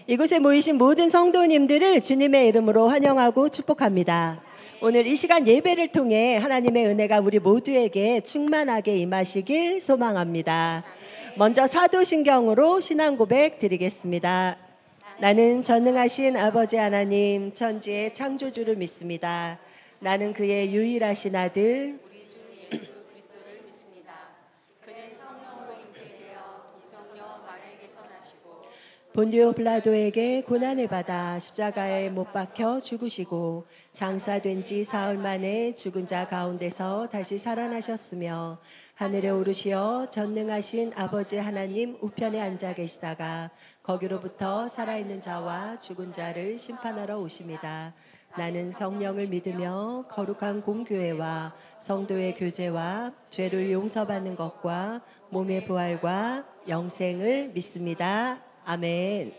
이곳에 모이신 모든 성도님들을 주님의 이름으로 환영하고 축복합니다. 오늘 이 시간 예배를 통해 하나님의 은혜가 우리 모두에게 충만하게 임하시길 소망합니다. 먼저 사도신경으로 신앙 고백 드리겠습니다. 나는 전능하신 아버지 하나님 천지의 창조주를 믿습니다. 나는 그의 유일하신 아들 우리 주 예수 그리스도를 믿습니다. 그는 성령으로 잉태되어 동정녀 마리아에게서 나시고 본디오 빌라도에게 고난을 받아 십자가에 못 박혀 죽으시고 장사된 지 사흘 만에 죽은 자 가운데서 다시 살아나셨으며 하늘에 오르시어 전능하신 아버지 하나님 우편에 앉아 계시다가 거기로부터 살아있는 자와 죽은 자를 심판하러 오십니다. 나는 성령을 믿으며 거룩한 공교회와 성도의 교제와 죄를 용서받는 것과 몸의 부활과 영생을 믿습니다. 아멘.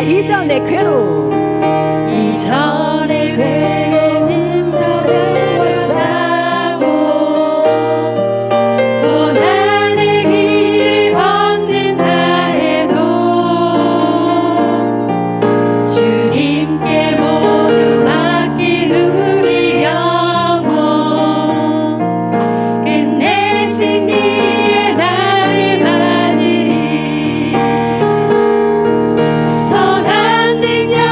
이전의 괴로움 이전의 괴로움 덜어싸고 고난의 길을 걷는다 해도 주님께 모두 맡긴 우리 영혼 끝내 승리의 날을 맞으리 선한 능력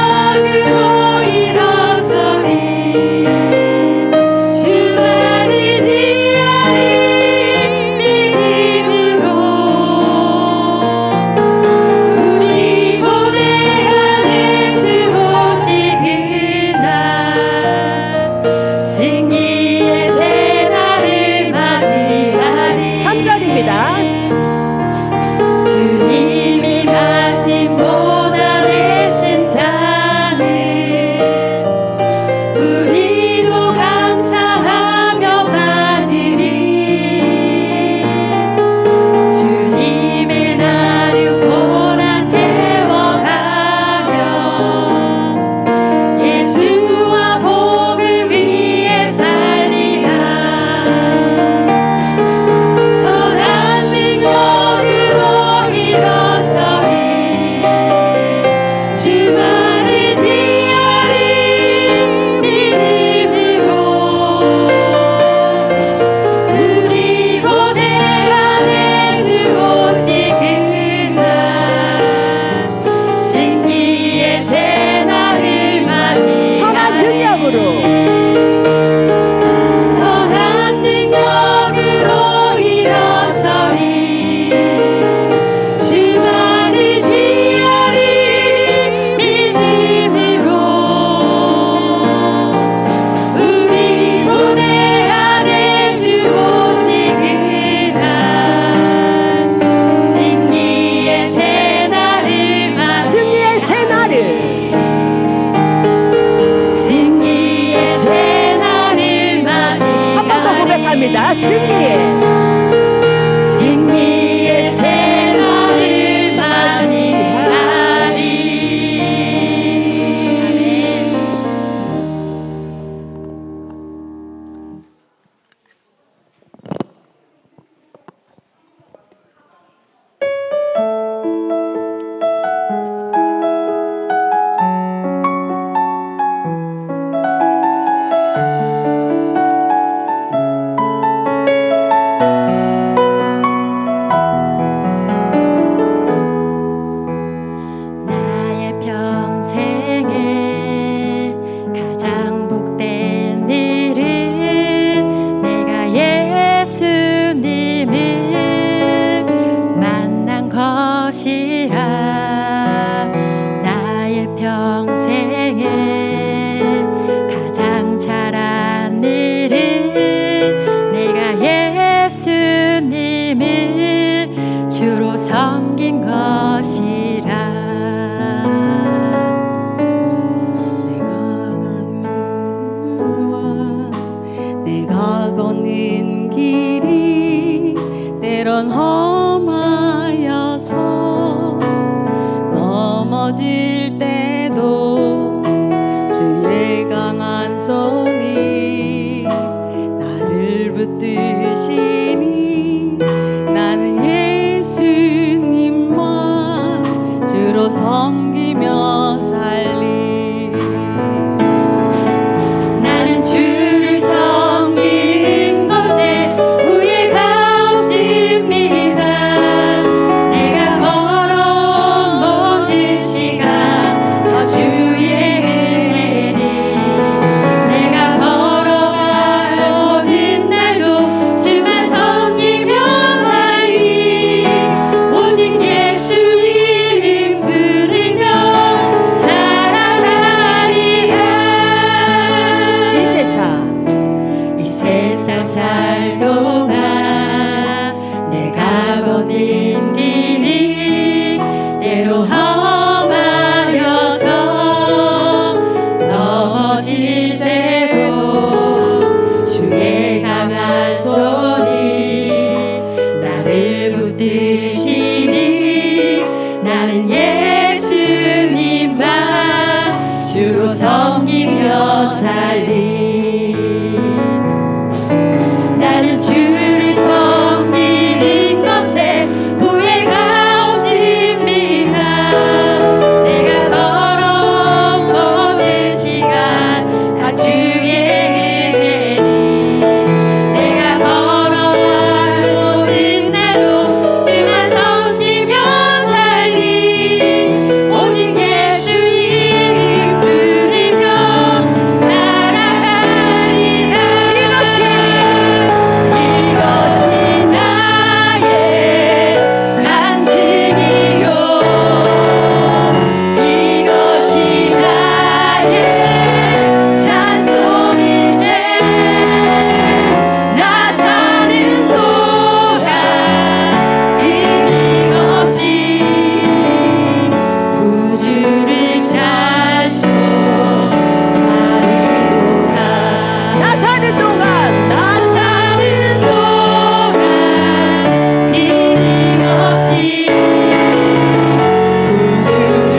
나는 예수님만 주로 섬기며 살리. 나는 주를 섬기는 것에 후회가 없습니다. 내가 걸어온 모든 시간 다 주의 은혜니. 내가 걸어갈 모든 날도 주만 섬기며 살리. 오직 예수 이름 부르며 살아가리라. 이것이 나의 간증이요, 이것이 나의 찬송이세. 나 사는 동안 끊임없이 구주를 찬송하리로다. 나 사는 동안 끊임없이 구주를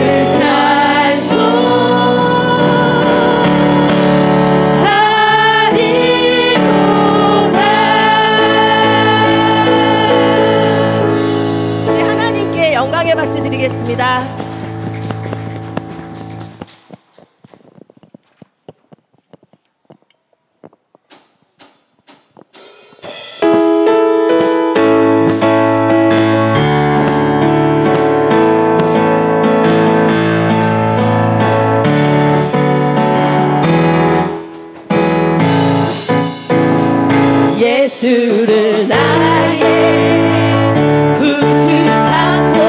찬송하리로다. 우리 하나님께 영광의 박수 드리겠습니다. 예수를 나의 구주 삼고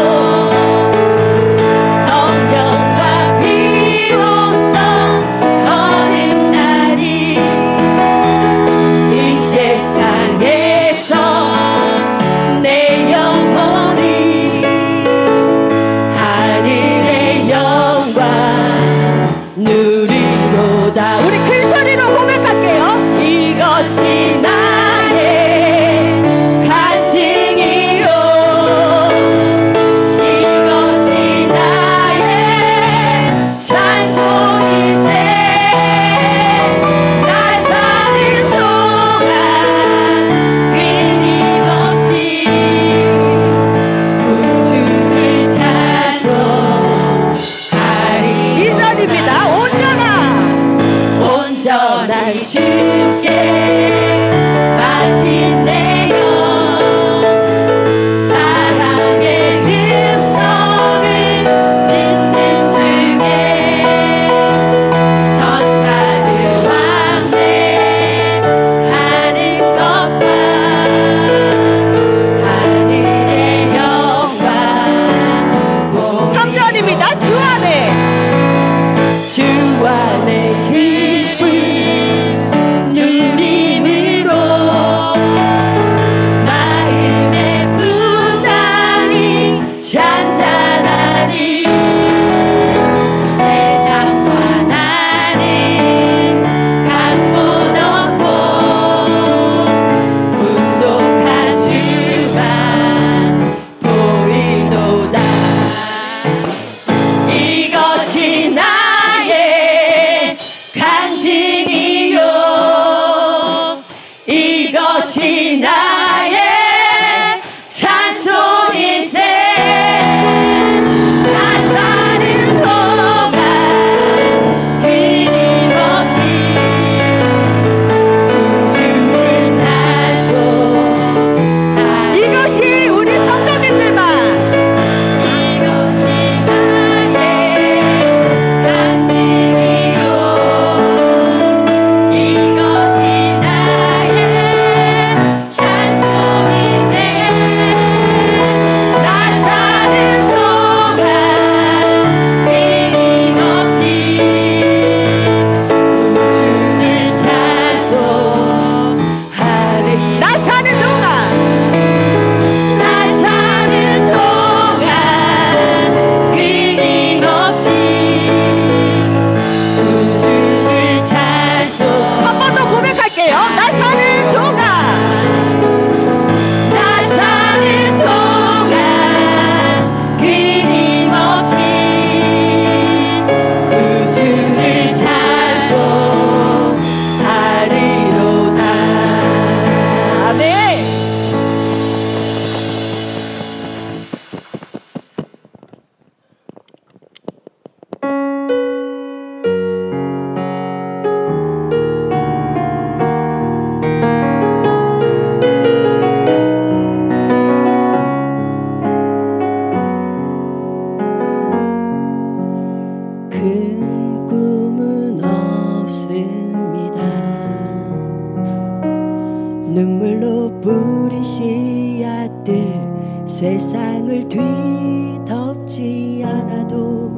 세상을 뒤덮지 않아도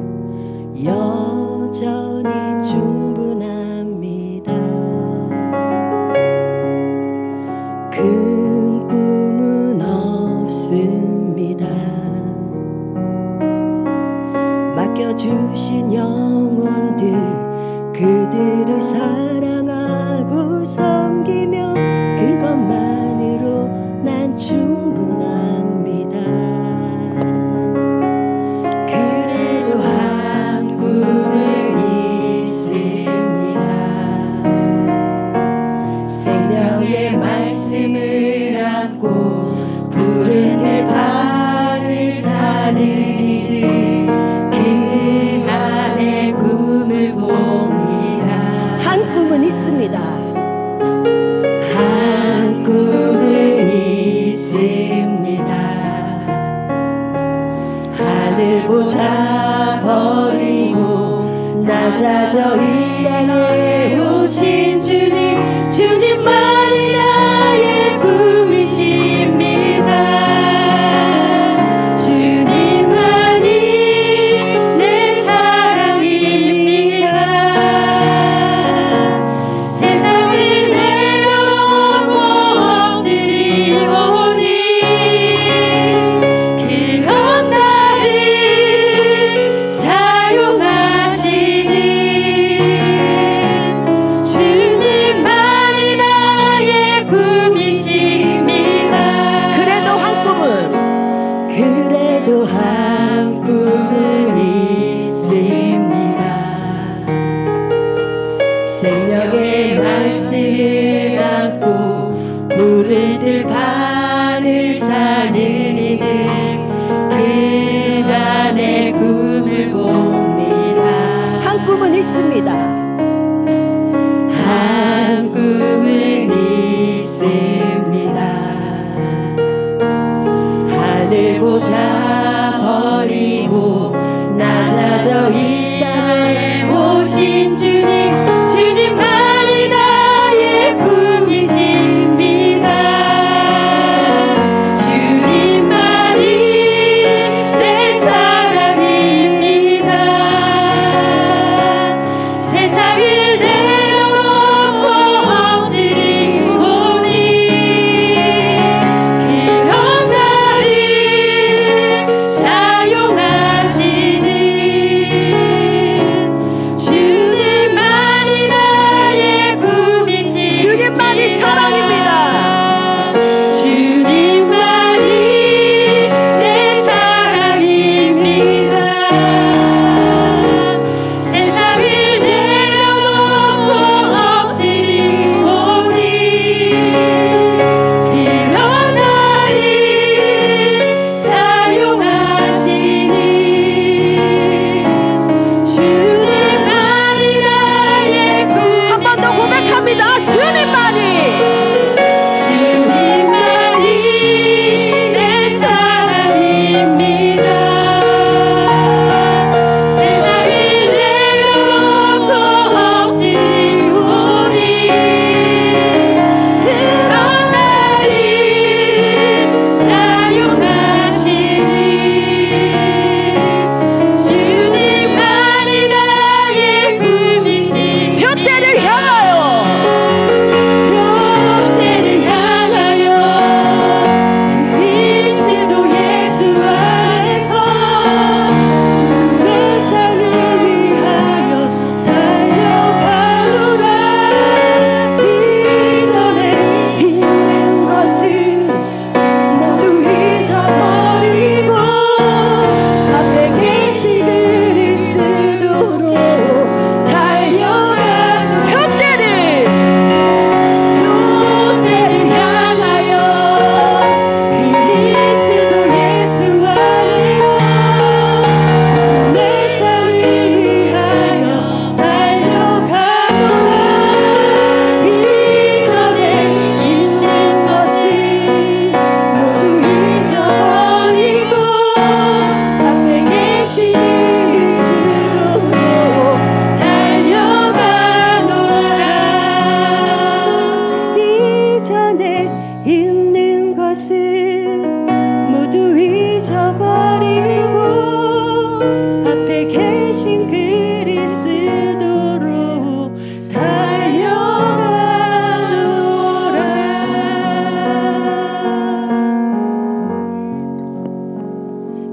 여전히 충분합니다. 큰 꿈은 없습니다. 맡겨주신 영혼들 그들을 사랑하고 섬기며 그것만으로 난 충분합니다. 그래도 한 꿈은 있습니다. 생명의 말씀을 안고 푸른 들판을 사는 이들 그 안에 꿈을 봅니다. 한 꿈은 있습니다. 한 꿈은 있습니다. 하늘 보자 버리고 낮아져 이 땅에 오신 주님, 주님만이 나의 꿈이십니다. 주님만이 내 사랑입니다. 세상을 내려놓고 엎드리오니 길 건너를 사용하시는 주님만이 나의 꿈이십니다. 그래도 한 꿈은 있습니다. 생명의 말씀을 안고 푸른 들판을 사는 이들 그 안에 꿈을 봅니다. 한 꿈은 있습니다. 한 꿈은 있습니다. 하늘 보자 버리고 낮아져 이 땅에 오신 주님, 주님만이 나의 꿈이십니다. 주님만이 내 사랑입니다. 세상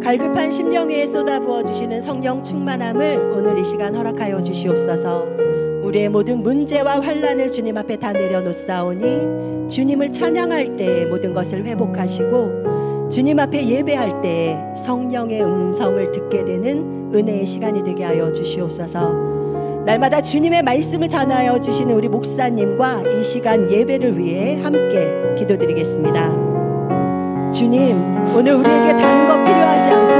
갈급한 심령 위에 쏟아부어 주시는 성령 충만함을 오늘 이 시간 허락하여 주시옵소서. 우리의 모든 문제와 환난을 주님 앞에 다 내려놓사오니 주님을 찬양할 때 모든 것을 회복하시고 주님 앞에 예배할 때 성령의 음성을 듣게 되는 은혜의 시간이 되게 하여 주시옵소서. 날마다 주님의 말씀을 전하여 주시는 우리 목사님과 이 시간 예배를 위해 함께 기도드리겠습니다. 주님, 오늘 우리에게 다른 것 필요하지 않고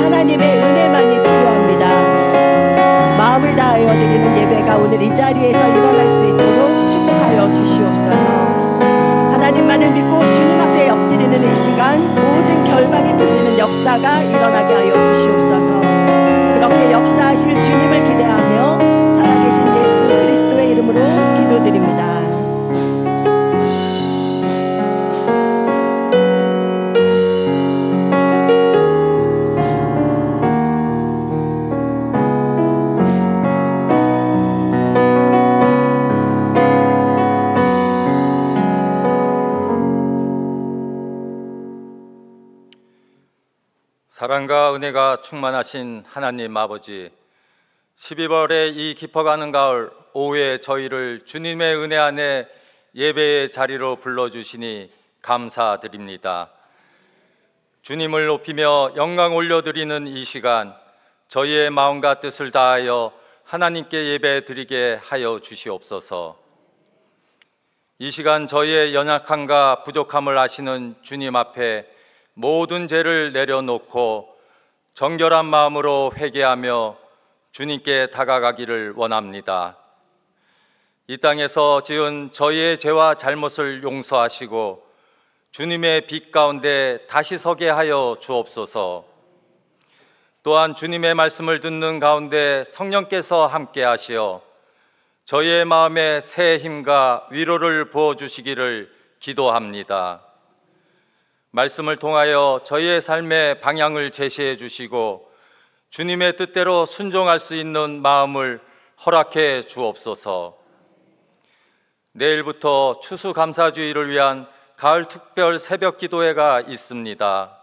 하나님의 은혜만이 필요합니다. 마음을 다하여 드리는 예배가 오늘 이 자리에서 일어날 수 있도록 축복하여 주시옵소서. 하나님만을 믿고 주님 앞에 엎드리는 이 시간 모든 결박이 풀리는 역사가 일어나게 하여 주시옵소서. 그렇게 역사하실 주님을 기대하며 살아계신 예수 그리스도의 이름으로 기도드립니다. 사랑과 은혜가 충만하신 하나님 아버지, 12월의 이 깊어가는 가을 오후에 저희를 주님의 은혜 안에 예배의 자리로 불러주시니 감사드립니다. 주님을 높이며 영광 올려드리는 이 시간, 저희의 마음과 뜻을 다하여 하나님께 예배 드리게 하여 주시옵소서. 이 시간 저희의 연약함과 부족함을 아시는 주님 앞에 모든 죄를 내려놓고 정결한 마음으로 회개하며 주님께 다가가기를 원합니다. 이 땅에서 지은 저희의 죄와 잘못을 용서하시고 주님의 빛 가운데 다시 서게 하여 주옵소서. 또한 주님의 말씀을 듣는 가운데 성령께서 함께 하시어 저희의 마음에 새 힘과 위로를 부어주시기를 기도합니다. 말씀을 통하여 저희의 삶의 방향을 제시해 주시고 주님의 뜻대로 순종할 수 있는 마음을 허락해 주옵소서. 내일부터 추수감사주의를 위한 가을 특별 새벽 기도회가 있습니다.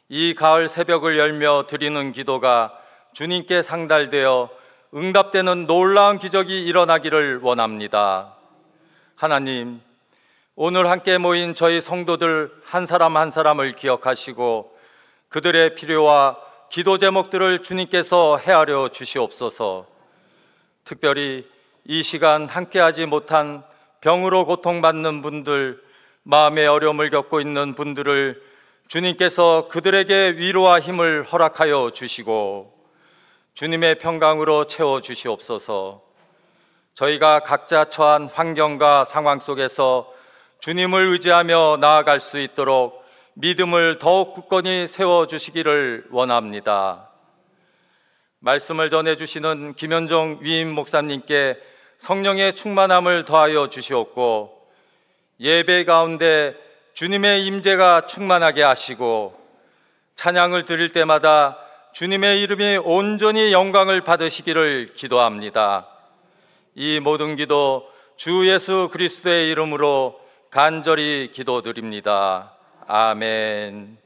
이 가을 새벽을 열며 드리는 기도가 주님께 상달되어 응답되는 놀라운 기적이 일어나기를 원합니다. 하나님, 오늘 함께 모인 저희 성도들 한 사람 한 사람을 기억하시고 그들의 필요와 기도 제목들을 주님께서 헤아려 주시옵소서. 특별히 이 시간 함께하지 못한 병으로 고통받는 분들, 마음의 어려움을 겪고 있는 분들을 주님께서 그들에게 위로와 힘을 허락하여 주시고 주님의 평강으로 채워 주시옵소서. 저희가 각자 처한 환경과 상황 속에서 주님을 의지하며 나아갈 수 있도록 믿음을 더욱 굳건히 세워주시기를 원합니다. 말씀을 전해주시는 김현종 위임 목사님께 성령의 충만함을 더하여 주시옵고 예배 가운데 주님의 임재가 충만하게 하시고 찬양을 드릴 때마다 주님의 이름이 온전히 영광을 받으시기를 기도합니다. 이 모든 기도 주 예수 그리스도의 이름으로 간절히 기도드립니다. 아멘.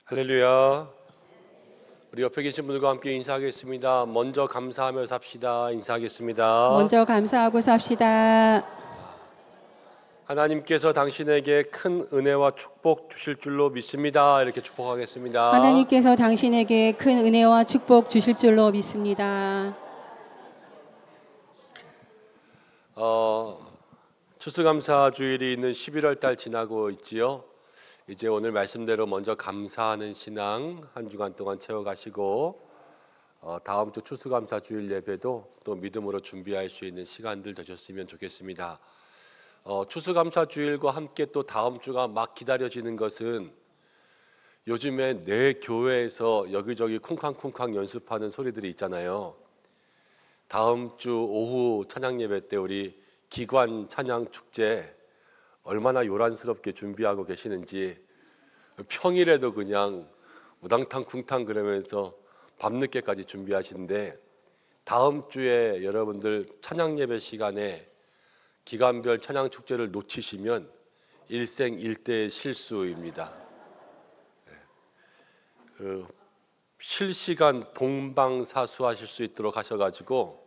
할렐루야. 우리 옆에 계신 분들과 함께 인사하겠습니다. 먼저 감사하며 삽시다. 인사하겠습니다. 먼저 감사하고 삽시다. 하나님께서 당신에게 큰 은혜와 축복 주실 줄로 믿습니다. 이렇게 축복하겠습니다. 하나님께서 당신에게 큰 은혜와 축복 주실 줄로 믿습니다. 추수감사 주일이 있는 11월 달 지나고 있지요. 이제 오늘 말씀대로 먼저 감사하는 신앙 한 주간 동안 채워가시고 다음 주 추수감사 주일 예배도 또 믿음으로 준비할 수 있는 시간들 되셨으면 좋겠습니다. 추수감사 주일과 함께 또 다음 주가 막 기다려지는 것은 요즘에 내 교회에서 여기저기 쿵쾅쿵쾅 연습하는 소리들이 있잖아요. 다음 주 오후 찬양 예배 때 우리 기관 찬양 축제 얼마나 요란스럽게 준비하고 계시는지 평일에도 그냥 우당탕 쿵탕 그러면서 밤늦게까지 준비하시는데 다음 주에 여러분들 찬양 예배 시간에 기간별 찬양 축제를 놓치시면 일생일대의 실수입니다. 실시간 본방사수하실 수 있도록 하셔가지고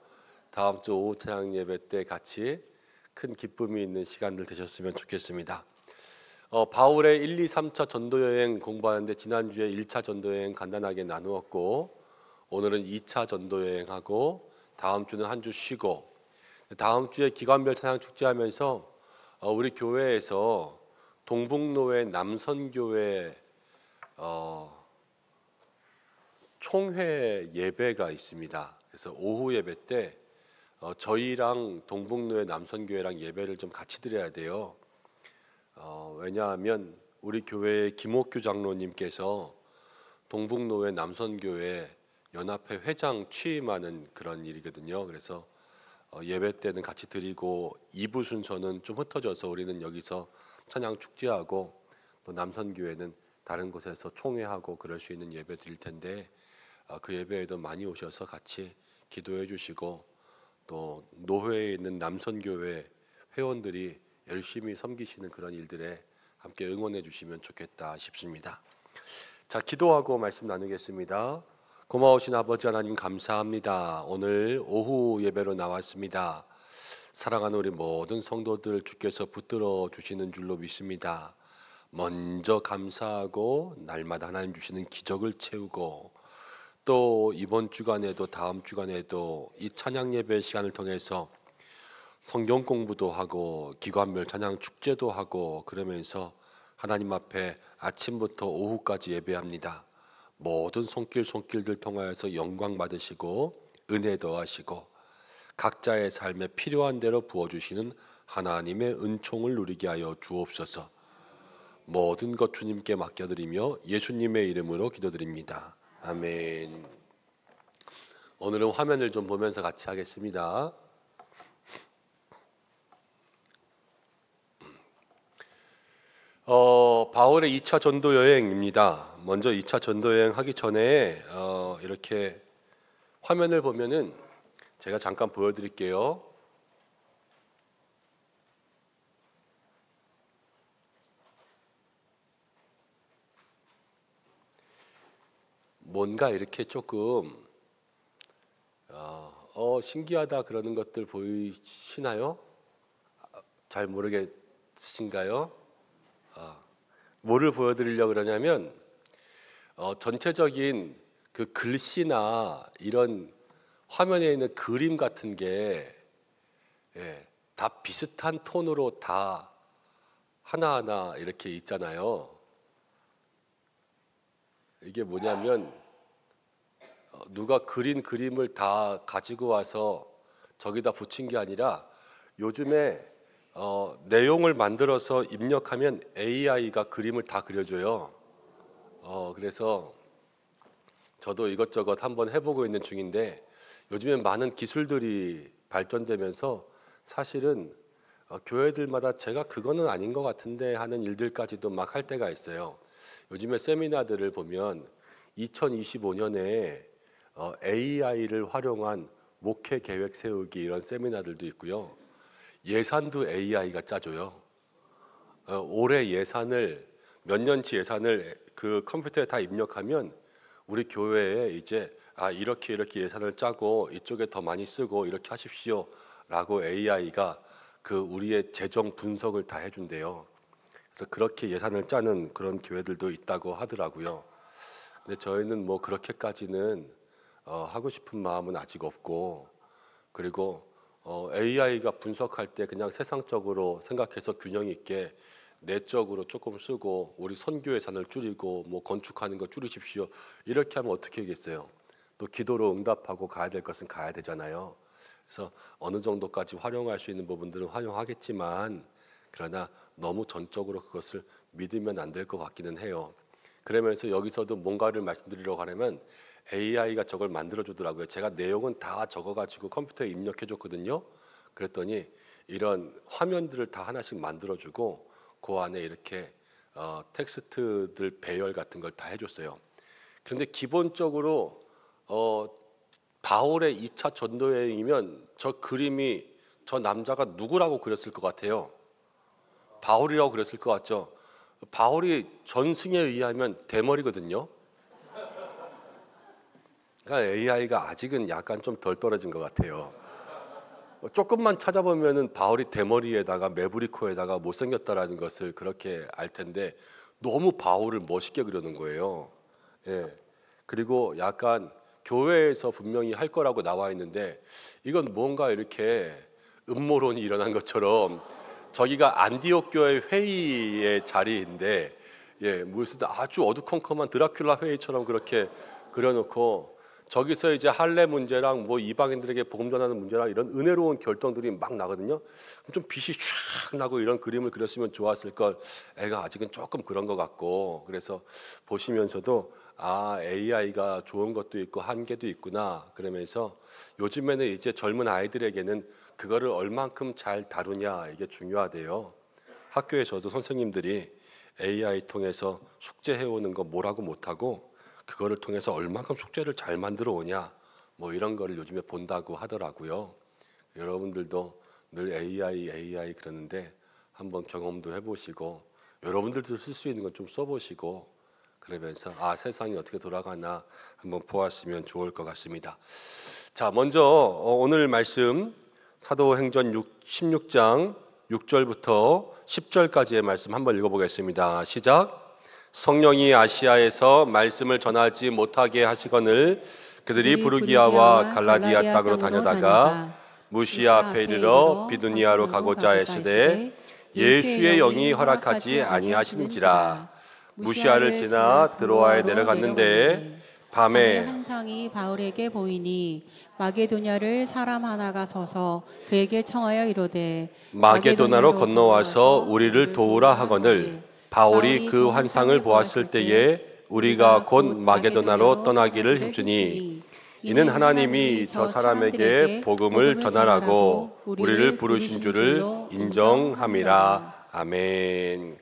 다음 주 오후 찬양 예배 때 같이 큰 기쁨이 있는 시간들 되셨으면 좋겠습니다. 바울의 1, 2, 3차 전도여행 공부하는데 지난주에 1차 전도여행 간단하게 나누었고 오늘은 2차 전도여행하고 다음 주는 한 주 쉬고 다음 주에 기관별 찬양 축제하면서 우리 교회에서 동북로의 남선교회 총회 예배가 있습니다. 그래서 오후 예배 때 저희랑 동북로의 남선교회랑 예배를 좀 같이 드려야 돼요. 왜냐하면 우리 교회의 김옥규 장로님께서 동북로의 남선교회 연합회 회장 취임하는 그런 일이거든요. 그래서 예배 때는 같이 드리고 2부 순서는 좀 흩어져서 우리는 여기서 찬양 축제하고 또 남선교회는 다른 곳에서 총회하고 그럴 수 있는 예배 드릴 텐데 그 예배에도 많이 오셔서 같이 기도해 주시고 또 노회에 있는 남선교회 회원들이 열심히 섬기시는 그런 일들에 함께 응원해 주시면 좋겠다 싶습니다. 자, 기도하고 말씀 나누겠습니다. 고마우신 아버지 하나님 감사합니다. 오늘 오후 예배로 나왔습니다. 사랑하는 우리 모든 성도들 주께서 붙들어 주시는 줄로 믿습니다. 먼저 감사하고 날마다 하나님 주시는 기적을 채우고 또 이번 주간에도 다음 주간에도 이 찬양 예배 시간을 통해서 성경 공부도 하고 기관별 찬양 축제도 하고 그러면서 하나님 앞에 아침부터 오후까지 예배합니다. 모든 손길들 통하여서 영광 받으시고 은혜 더하시고 각자의 삶에 필요한 대로 부어주시는 하나님의 은총을 누리게 하여 주옵소서. 모든 것 주님께 맡겨드리며 예수님의 이름으로 기도드립니다. 아멘. 오늘은 화면을 좀 보면서 같이 하겠습니다. 바울의 2차 전도 여행입니다. 먼저 2차 전도 여행 하기 전에 이렇게 화면을 보면은 제가 잠깐 보여드릴게요. 뭔가 이렇게 조금 신기하다 그러는 것들 보이시나요? 잘 모르겠으신가요? 뭐를 보여드리려고 그러냐면 전체적인 그 글씨나 이런 화면에 있는 그림 같은 게 다 비슷한 톤으로 다 하나하나 이렇게 있잖아요. 이게 뭐냐면 누가 그린 그림을 다 가지고 와서 저기다 붙인 게 아니라 요즘에 내용을 만들어서 입력하면 AI가 그림을 다 그려줘요. 그래서 저도 이것저것 한번 해보고 있는 중인데 요즘엔 많은 기술들이 발전되면서 사실은 교회들마다 제가 그거는 아닌 것 같은데 하는 일들까지도 막 할 때가 있어요. 요즘에 세미나들을 보면 2025년에 AI를 활용한 목회 계획 세우기 이런 세미나들도 있고요. 예산도 AI가 짜줘요. 올해 예산을 몇 년치 예산을 그 컴퓨터에 다 입력하면 우리 교회에 이제 이렇게 예산을 짜고 이쪽에 더 많이 쓰고 이렇게 하십시오 라고 AI가 그 우리의 재정 분석을 다 해준대요. 그래서 그렇게 예산을 짜는 그런 교회들도 있다고 하더라고요. 근데 저희는 뭐 그렇게까지는 하고 싶은 마음은 아직 없고, 그리고 AI가 분석할 때 그냥 세상적으로 생각해서 균형 있게 내적으로 조금 쓰고 우리 선교 예산을 줄이고 뭐 건축하는 거 줄이십시오 이렇게 하면 어떻게 하겠어요. 또 기도로 응답하고 가야 될 것은 가야 되잖아요. 그래서 어느 정도까지 활용할 수 있는 부분들은 활용하겠지만 그러나 너무 전적으로 그것을 믿으면 안 될 것 같기는 해요. 그러면서 여기서도 뭔가를 말씀드리려고 하려면 AI가 저걸 만들어 주더라고요. 제가 내용은 다 적어가지고 컴퓨터에 입력해 줬거든요. 그랬더니 이런 화면들을 다 하나씩 만들어주고 그 안에 이렇게 텍스트들 배열 같은 걸 다 해줬어요. 그런데 기본적으로 바울의 2차 전도여행이면 저 그림이 저 남자가 누구라고 그렸을 것 같아요? 바울이라고 그랬을 것 같죠? 바울이 전승에 의하면 대머리거든요. 그러니까 AI가 아직은 약간 좀 덜 떨어진 것 같아요. 조금만 찾아보면은 바울이 대머리에다가 매부리코에다가 못생겼다라는 것을 그렇게 알 텐데 너무 바울을 멋있게 그려놓은 거예요. 예. 그리고 약간 교회에서 분명히 할 거라고 나와 있는데 이건 뭔가 이렇게 음모론이 일어난 것처럼 저기가 안디옥 교회 회의의 자리인데 무슨 아주 어두컴컴한 드라큘라 회의처럼 그렇게 그려놓고 저기서 이제 할례 문제랑 뭐 이방인들에게 복음 전하는 문제랑 이런 은혜로운 결정들이 막 나거든요. 좀 빛이 쫙 나고 이런 그림을 그렸으면 좋았을 걸. 애가 아직은 조금 그런 것 같고, 그래서 보시면서도 AI가 좋은 것도 있고 한계도 있구나 그러면서 요즘에는 이제 젊은 아이들에게는 그거를 얼만큼 잘 다루냐 이게 중요하대요. 학교에서도 선생님들이 AI 통해서 숙제해오는 거 뭐라고 못하고 그거를 통해서 얼만큼 숙제를 잘 만들어 오냐 뭐 이런 거를 요즘에 본다고 하더라고요. 여러분들도 늘 AI 그러는데 한번 경험도 해보시고 여러분들도 쓸 수 있는 건 좀 써보시고 그러면서 세상이 어떻게 돌아가나 한번 보았으면 좋을 것 같습니다. 자, 먼저 오늘 말씀 사도행전 16장 6절부터 10절까지의 말씀 한번 읽어보겠습니다. 시작. 성령이 아시아에서 말씀을 전하지 못하게 하시거늘 그들이 부르기아와 갈라디아 땅으로 다녀다가 무시아 앞에 이르러 비두니아로 가고자 하시되 예수의 영이 허락하지 아니하시는지라. 무시아를 지나 드로아에 내려갔는데 밤에 환상이 바울에게 보이니 마게도냐를 사람 하나가 서서 그에게 청하여 이르되 마게도나로 건너와서 우리를 도우라 하거늘 바울이 그 환상을 보았을 때에 우리가 곧 마게도나로 떠나기를 힘주니 이는 하나님이 저 사람에게 복음을 전하라고 우리를 부르신 줄을 인정함이라. 아멘.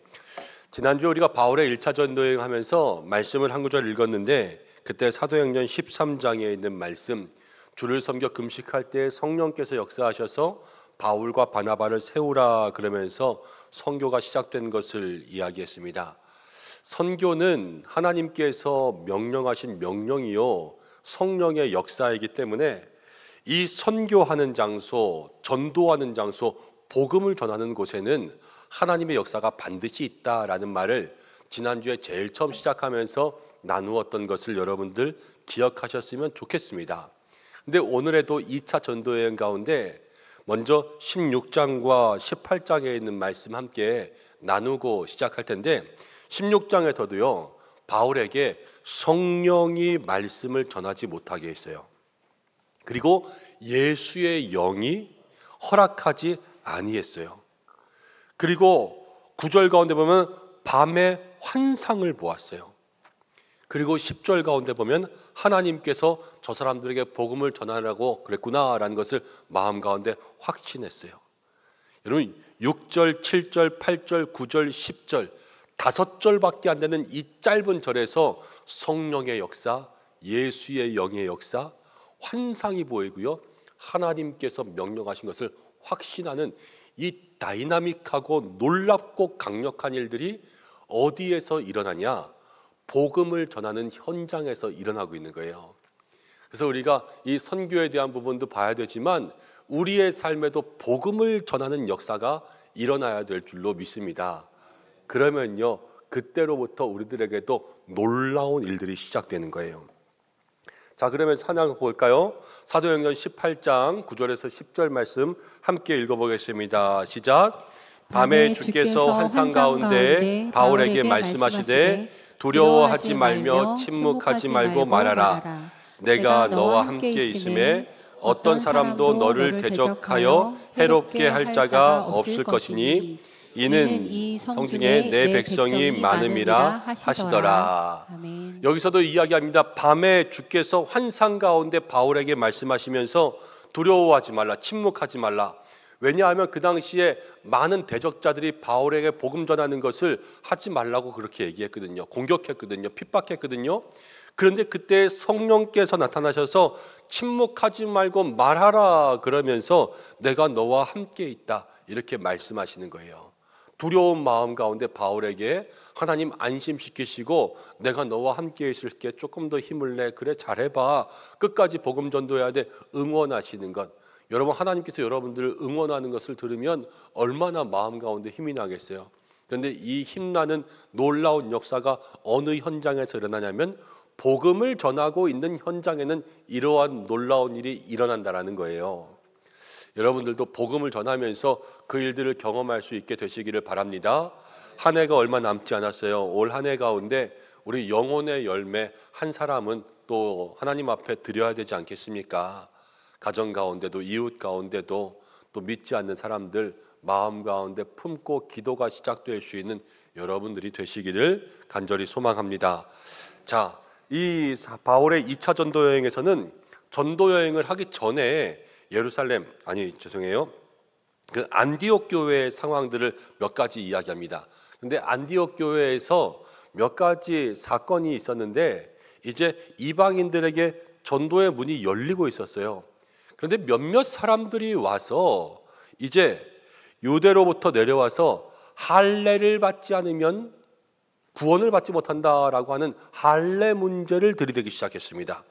지난주 우리가 바울의 1차 전도여행 하면서 말씀을 한 구절 읽었는데 그때 사도행전 13장에 있는 말씀, 주를 섬겨 금식할 때 성령께서 역사하셔서 바울과 바나바를 세우라 그러면서 선교가 시작된 것을 이야기했습니다. 선교는 하나님께서 명령하신 명령이요 성령의 역사이기 때문에 이 선교하는 장소, 전도하는 장소, 복음을 전하는 곳에는 하나님의 역사가 반드시 있다라는 말을 지난주에 제일 처음 시작하면서 나누었던 것을 여러분들 기억하셨으면 좋겠습니다. 근데 오늘에도 2차 전도여행 가운데 먼저 16장과 18장에 있는 말씀 함께 나누고 시작할 텐데 16장에서도요 바울에게 성령이 말씀을 전하지 못하게 했어요. 그리고 예수의 영이 허락하지 아니했어요. 그리고 9절 가운데 보면 밤에 환상을 보았어요. 그리고 10절 가운데 보면 하나님께서 저 사람들에게 복음을 전하라고 그랬구나라는 것을 마음 가운데 확신했어요. 여러분 6절, 7절, 8절, 9절, 10절 5절밖에 안 되는 이 짧은 절에서 성령의 역사, 예수의 영의 역사, 환상이 보이고요 하나님께서 명령하신 것을 확신하는 이 다이나믹하고 놀랍고 강력한 일들이 어디에서 일어나냐? 복음을 전하는 현장에서 일어나고 있는 거예요. 그래서 우리가 이 선교에 대한 부분도 봐야 되지만 우리의 삶에도 복음을 전하는 역사가 일어나야 될 줄로 믿습니다. 그러면요 그때로부터 우리들에게도 놀라운 일들이 시작되는 거예요. 자, 그러면 찬양 볼까요? 사도행전 18장 9절에서 10절 말씀 함께 읽어보겠습니다. 시작. 밤에 주께서 환상 가운데 바울에게 말씀하시되 두려워하지 말며 침묵하지 말고 말하라. 내가 너와 함께 있음에 어떤 사람도 너를 대적하여 해롭게 할 자가 없을 것이니 이는 이 성중에 내 백성이 많음이라 하시더라. 아멘. 여기서도 이야기합니다. 밤에 주께서 환상 가운데 바울에게 말씀하시면서 두려워하지 말라, 침묵하지 말라. 왜냐하면 그 당시에 많은 대적자들이 바울에게 복음 전하는 것을 하지 말라고 그렇게 얘기했거든요. 공격했거든요. 핍박했거든요. 그런데 그때 성령께서 나타나셔서 침묵하지 말고 말하라 그러면서 내가 너와 함께 있다 이렇게 말씀하시는 거예요. 두려운 마음 가운데 바울에게 하나님 안심시키시고 내가 너와 함께 있을게, 조금 더 힘을 내, 그래 잘해봐, 끝까지 복음 전도해야 돼, 응원하시는 것. 여러분, 하나님께서 여러분들을 응원하는 것을 들으면 얼마나 마음 가운데 힘이 나겠어요. 그런데 이 힘나는 놀라운 역사가 어느 현장에서 일어나냐면 복음을 전하고 있는 현장에는 이러한 놀라운 일이 일어난다는 거예요. 여러분들도 복음을 전하면서 그 일들을 경험할 수 있게 되시기를 바랍니다. 한 해가 얼마 남지 않았어요. 올 한 해 가운데 우리 영혼의 열매 한 사람은 또 하나님 앞에 드려야 되지 않겠습니까? 가정 가운데도, 이웃 가운데도, 또 믿지 않는 사람들 마음 가운데 품고 기도가 시작될 수 있는 여러분들이 되시기를 간절히 소망합니다. 자, 이 바울의 2차 전도 여행에서는 전도 여행을 하기 전에 그 안디옥 교회의 상황들을 몇 가지 이야기합니다. 근데 안디옥 교회에서 몇 가지 사건이 있었는데 이제 이방인들에게 전도의 문이 열리고 있었어요. 그런데 몇몇 사람들이 와서 이제 유대로부터 내려와서 할례를 받지 않으면 구원을 받지 못한다라고 하는 할례 문제를 들이대기 시작했습니다.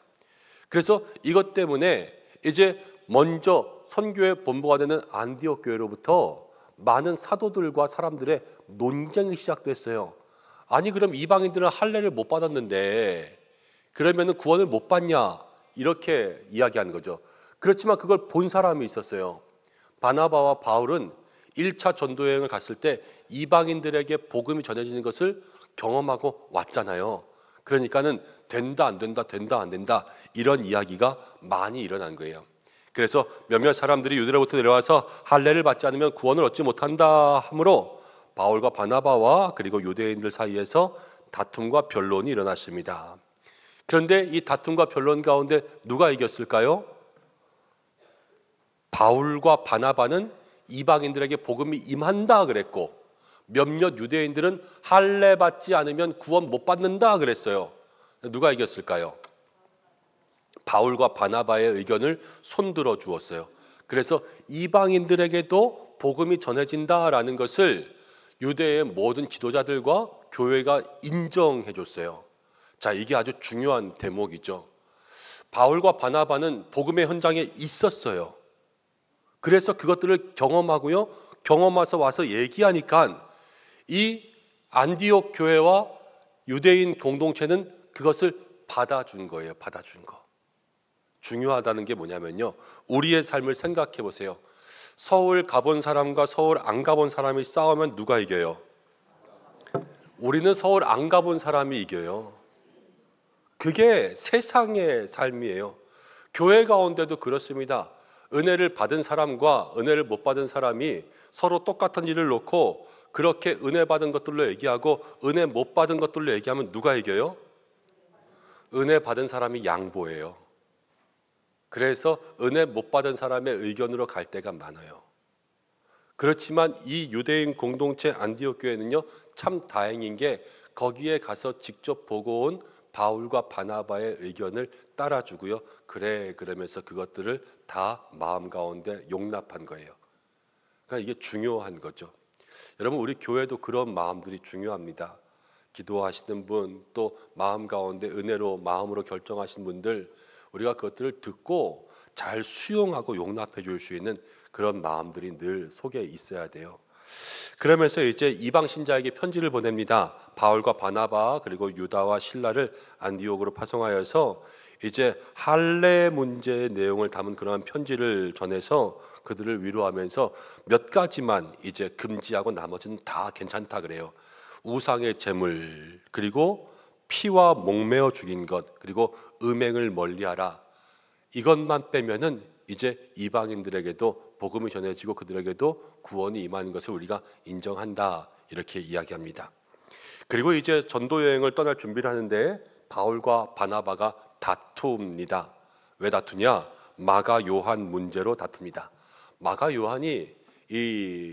그래서 이것 때문에 이제 먼저 선교의 본부가 되는 안디옥 교회로부터 많은 사도들과 사람들의 논쟁이 시작됐어요. 아니, 그럼 이방인들은 할례를 못 받았는데 그러면 구원을 못 받냐, 이렇게 이야기하는 거죠. 그렇지만 그걸 본 사람이 있었어요. 바나바와 바울은 1차 전도 여행을 갔을 때 이방인들에게 복음이 전해지는 것을 경험하고 왔잖아요. 그러니까는 된다 안 된다, 된다 안 된다, 이런 이야기가 많이 일어난 거예요. 그래서 몇몇 사람들이 유대로부터 내려와서 할례를 받지 않으면 구원을 얻지 못한다 하므로 바울과 바나바와 그리고 유대인들 사이에서 다툼과 변론이 일어났습니다. 그런데 이 다툼과 변론 가운데 누가 이겼을까요? 바울과 바나바는 이방인들에게 복음이 임한다 그랬고, 몇몇 유대인들은 할례 받지 않으면 구원 못 받는다 그랬어요. 누가 이겼을까요? 바울과 바나바의 의견을 손들어 주었어요. 그래서 이방인들에게도 복음이 전해진다라는 것을 유대의 모든 지도자들과 교회가 인정해 줬어요. 자, 이게 아주 중요한 대목이죠. 바울과 바나바는 복음의 현장에 있었어요. 그래서 그것들을 경험하고요, 경험해서 와서 얘기하니까 이 안디옥 교회와 유대인 공동체는 그것을 받아준 거예요. 받아준 거. 중요하다는 게 뭐냐면요, 우리의 삶을 생각해 보세요. 서울 가본 사람과 서울 안 가본 사람이 싸우면 누가 이겨요? 우리는 서울 안 가본 사람이 이겨요. 그게 세상의 삶이에요. 교회 가운데도 그렇습니다. 은혜를 받은 사람과 은혜를 못 받은 사람이 서로 똑같은 일을 놓고 그렇게 은혜 받은 것들로 얘기하고 은혜 못 받은 것들로 얘기하면 누가 이겨요? 은혜 받은 사람이 양보해요. 그래서 은혜 못 받은 사람의 의견으로 갈 때가 많아요. 그렇지만 이 유대인 공동체 안디옥 교회는요, 참 다행인 게 거기에 가서 직접 보고 온 바울과 바나바의 의견을 따라주고요, 그래 그러면서 그것들을 다 마음 가운데 용납한 거예요. 그러니까 이게 중요한 거죠. 여러분, 우리 교회도 그런 마음들이 중요합니다. 기도하시는 분, 또 마음 가운데 은혜로 마음으로 결정하신 분들, 우리가 그것들을 듣고 잘 수용하고 용납해 줄 수 있는 그런 마음들이 늘 속에 있어야 돼요. 그러면서 이제 이방 신자에게 편지를 보냅니다. 바울과 바나바 그리고 유다와 실라를 안디옥으로 파송하여서 이제 할례 문제의 내용을 담은 그런 편지를 전해서 그들을 위로하면서 몇 가지만 이제 금지하고 나머지는 다 괜찮다 그래요. 우상의 제물, 그리고 피와 목매어 죽인 것, 그리고 음행을 멀리하라. 이것만 빼면은 이제 이방인들에게도 복음이 전해지고 그들에게도 구원이 임하는 것을 우리가 인정한다, 이렇게 이야기합니다. 그리고 이제 전도 여행을 떠날 준비를 하는데 바울과 바나바가 다툽니다. 왜 다투냐? 마가 요한 문제로 다툽니다. 마가 요한이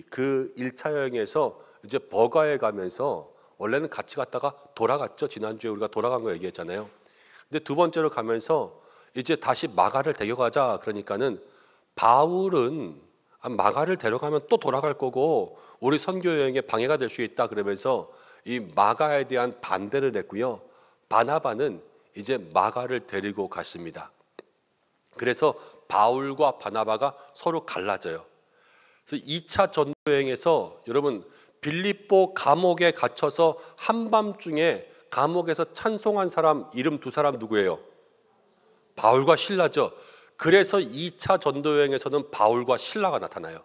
그 1차 여행에서 이제 버가에 가면서 원래는 같이 갔다가 돌아갔죠. 지난주에 우리가 돌아간 거 얘기했잖아요. 근데 두 번째로 가면서 이제 다시 마가를 데려가자 그러니까는 바울은 마가를 데려가면 또 돌아갈 거고 우리 선교 여행에 방해가 될 수 있다 그러면서 이 마가에 대한 반대를 했고요. 바나바는 이제 마가를 데리고 갔습니다. 그래서 바울과 바나바가 서로 갈라져요. 그래서 2차 전도 여행에서 여러분 빌립보 감옥에 갇혀서 한밤중에 감옥에서 찬송한 사람 이름 두 사람 누구예요? 바울과 실라죠. 그래서 2차 전도 여행에서는 바울과 실라가 나타나요.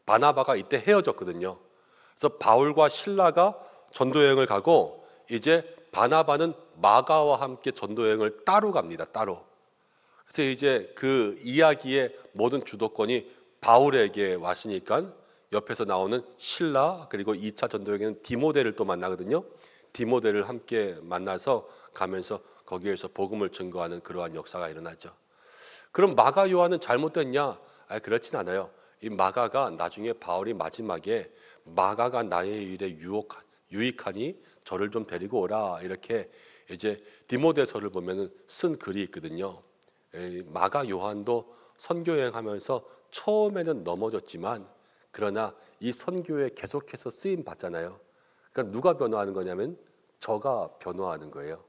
바나바가 이때 헤어졌거든요. 그래서 바울과 실라가 전도 여행을 가고 이제 바나바는 마가와 함께 전도 여행을 따로 갑니다. 따로. 그래서 이제 그 이야기의 모든 주도권이 바울에게 왔으니까 옆에서 나오는 실라 그리고 2차 전도 여행에는 디모데를 또 만나거든요. 디모데를 함께 만나서 가면서 거기에서 복음을 증거하는 그러한 역사가 일어나죠. 그럼 마가 요한은 잘못됐냐? 그렇진 않아요. 이 마가가 나중에 바울이 마지막에 마가가 나의 일에 유익하니 저를 좀 데리고 오라 이렇게 이제 디모데서를 보면은 쓴 글이 있거든요. 마가 요한도 선교 여행하면서 처음에는 넘어졌지만 그러나 이 선교에 계속해서 쓰임 받잖아요. 그러니까 누가 변화하는 거냐면 저가 변화하는 거예요.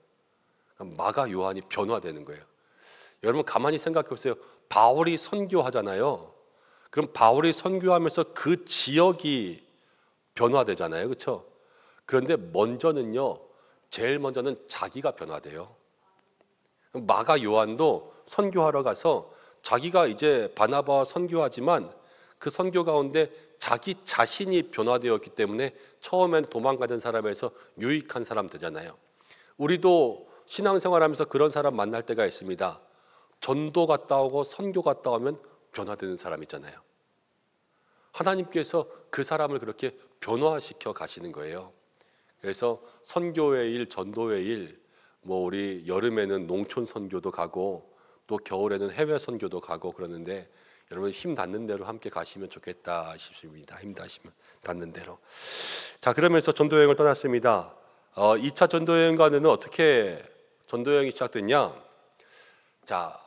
그러니까 마가 요한이 변화되는 거예요. 여러분 가만히 생각해 보세요. 바울이 선교하잖아요. 그럼 바울이 선교하면서 그 지역이 변화되잖아요. 그렇죠? 그런데 제일 먼저는 자기가 변화돼요. 마가 요한도 선교하러 가서 자기가 이제 바나바와 선교하지만 그 선교 가운데 자기 자신이 변화되었기 때문에 처음엔 도망가던 사람에서 유익한 사람 되잖아요. 우리도 신앙생활하면서 그런 사람 만날 때가 있습니다. 전도 갔다 오고 선교 갔다 오면 변화되는 사람 있잖아요. 하나님께서 그 사람을 그렇게 변화시켜 가시는 거예요. 그래서 선교의 일, 전도의 일, 우리 여름에는 농촌 선교도 가고 또 겨울에는 해외 선교도 가고 그러는데 여러분 힘 닿는 대로 함께 가시면 좋겠다 싶습니다. 힘 닿는 대로. 자, 그러면서 전도 여행을 떠났습니다. 2차 전도 여행과는 어떻게 전도 여행이 시작됐냐? 자,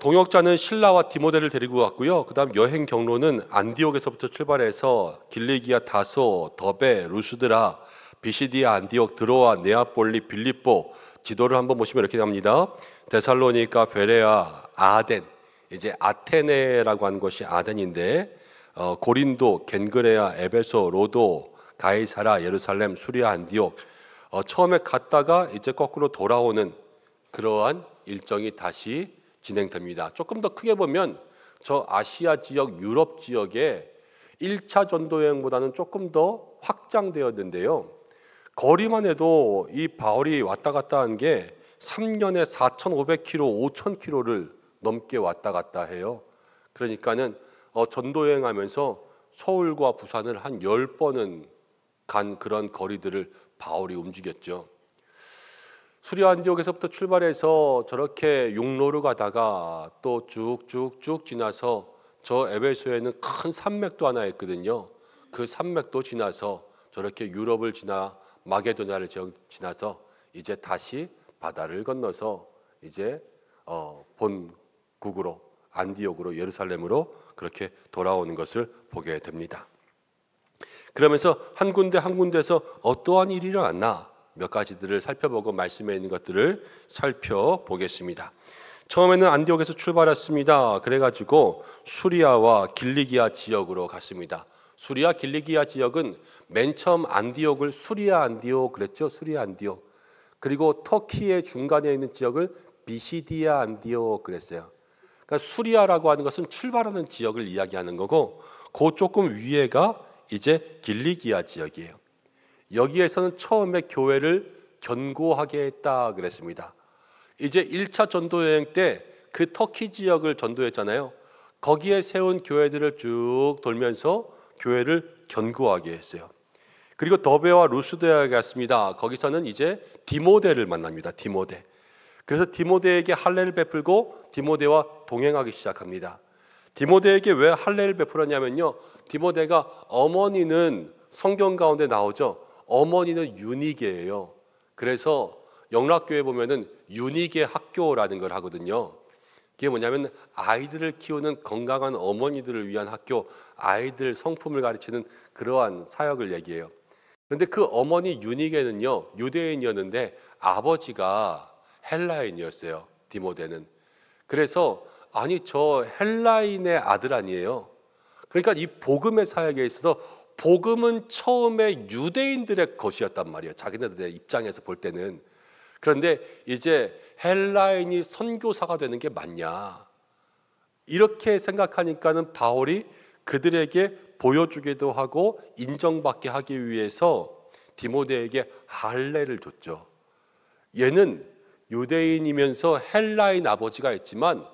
동역자는 실라와 디모데를 데리고 왔고요. 그다음 여행 경로는 안디옥에서부터 출발해서 길리기아, 다소, 더베, 루스드라, 비시디아, 안디옥, 드로아, 네아폴리, 빌립보. 지도를 한번 보시면 이렇게 나옵니다. 데살로니가, 베레아, 아덴. 이제 아테네라고 하는 것이 아덴인데 고린도, 겐그레아, 에베소, 로도, 가이사라, 예루살렘, 수리아, 안디옥. 처음에 갔다가 이제 거꾸로 돌아오는 그러한 일정이 다시 진행됩니다. 조금 더 크게 보면 저 아시아 지역, 유럽 지역에 1차 전도 여행보다는 조금 더 확장되었는데요. 거리만 해도 이 바울이 왔다 갔다 한 게 3년에 4,500km, 5,000km를 넘게 왔다 갔다 해요. 그러니까는 전도 여행하면서 서울과 부산을 한 10번은 간 그런 거리들을 바울이 움직였죠. 수리아 안디옥에서부터 출발해서 저렇게 육로로 가다가 또 쭉쭉쭉 지나서 저 에베소에는 큰 산맥도 하나 있거든요. 그 산맥도 지나서 저렇게 유럽을 지나 마게도냐를 지나서 이제 다시 바다를 건너서 이제 본국으로 안디옥으로 예루살렘으로 그렇게 돌아오는 것을 보게 됩니다. 그러면서 한 군데 한 군데에서 어떠한 일이 일어났나 몇 가지들을 살펴보고 말씀에 있는 것들을 살펴보겠습니다. 처음에는 안디옥에서 출발했습니다. 그래가지고 수리아와 길리기아 지역으로 갔습니다. 수리아 길리기아 지역은 맨 처음 안디옥을 수리아 안디옥 그랬죠. 수리아 안디옥. 그리고 터키의 중간에 있는 지역을 비시디아 안디옥 그랬어요. 그러니까 수리아라고 하는 것은 출발하는 지역을 이야기하는 거고 그 조금 위에가 이제 길리기아 지역이에요. 여기에서는 처음에 교회를 견고하게 했다 그랬습니다. 이제 1차 전도 여행 때 그 터키 지역을 전도했잖아요. 거기에 세운 교회들을 쭉 돌면서 교회를 견고하게 했어요. 그리고 더베와 루스드에 갔습니다. 거기서는 이제 디모데를 만납니다. 디모데. 그래서 디모데에게 할례를 베풀고 디모데와 동행하기 시작합니다. 디모데에게 왜 할례를 베풀었냐면요, 디모데가 어머니는 성경 가운데 나오죠. 어머니는 유니게예요. 그래서 영락교회 보면은 유니게 학교라는 걸 하거든요. 그게 뭐냐면 아이들을 키우는 건강한 어머니들을 위한 학교, 아이들 성품을 가르치는 그러한 사역을 얘기해요. 그런데 그 어머니 유니게는요, 유대인이었는데 아버지가 헬라인이었어요, 디모데는. 그래서 아니, 저 헬라인의 아들 아니에요. 그러니까 이 복음의 사역에 있어서 복음은 처음에 유대인들의 것이었단 말이에요, 자기네들의 입장에서 볼 때는. 그런데 이제 헬라인이 선교사가 되는 게 맞냐, 이렇게 생각하니까는 바울이 그들에게 보여주기도 하고 인정받게 하기 위해서 디모데에게 할례를 줬죠. 얘는 유대인이면서 헬라인 아버지가 있지만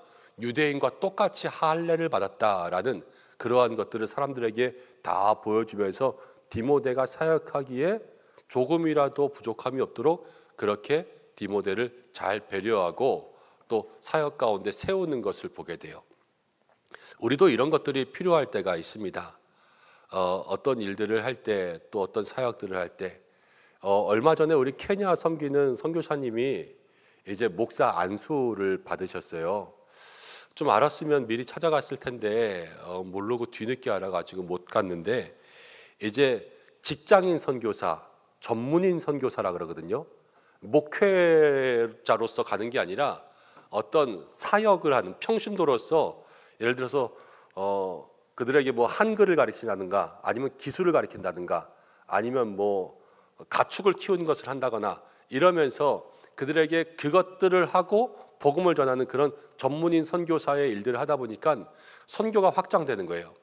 유대인과 똑같이 할례를 받았다라는 그러한 것들을 사람들에게 다 보여주면서 디모데가 사역하기에 조금이라도 부족함이 없도록 그렇게 디모데를 잘 배려하고 또 사역 가운데 세우는 것을 보게 돼요. 우리도 이런 것들이 필요할 때가 있습니다. 어떤 일들을 할 때, 또 어떤 사역들을 할 때, 얼마 전에 우리 케냐 섬기는 선교사님이 이제 목사 안수를 받으셨어요. 좀 알았으면 미리 찾아갔을 텐데 모르고 뒤늦게 알아가지고 못 갔는데, 이제 직장인 선교사, 전문인 선교사라 그러거든요. 목회자로서 가는 게 아니라 어떤 사역을 하는 평신도로서, 예를 들어서 그들에게 뭐 한글을 가르친다든가, 아니면 기술을 가르친다든가, 아니면 뭐 가축을 키우는 것을 한다거나 이러면서 그들에게 그것들을 하고 복음을 전하는 그런 전문인 선교사의 일들을 하다 보니까 선교가 확장되는 거예요.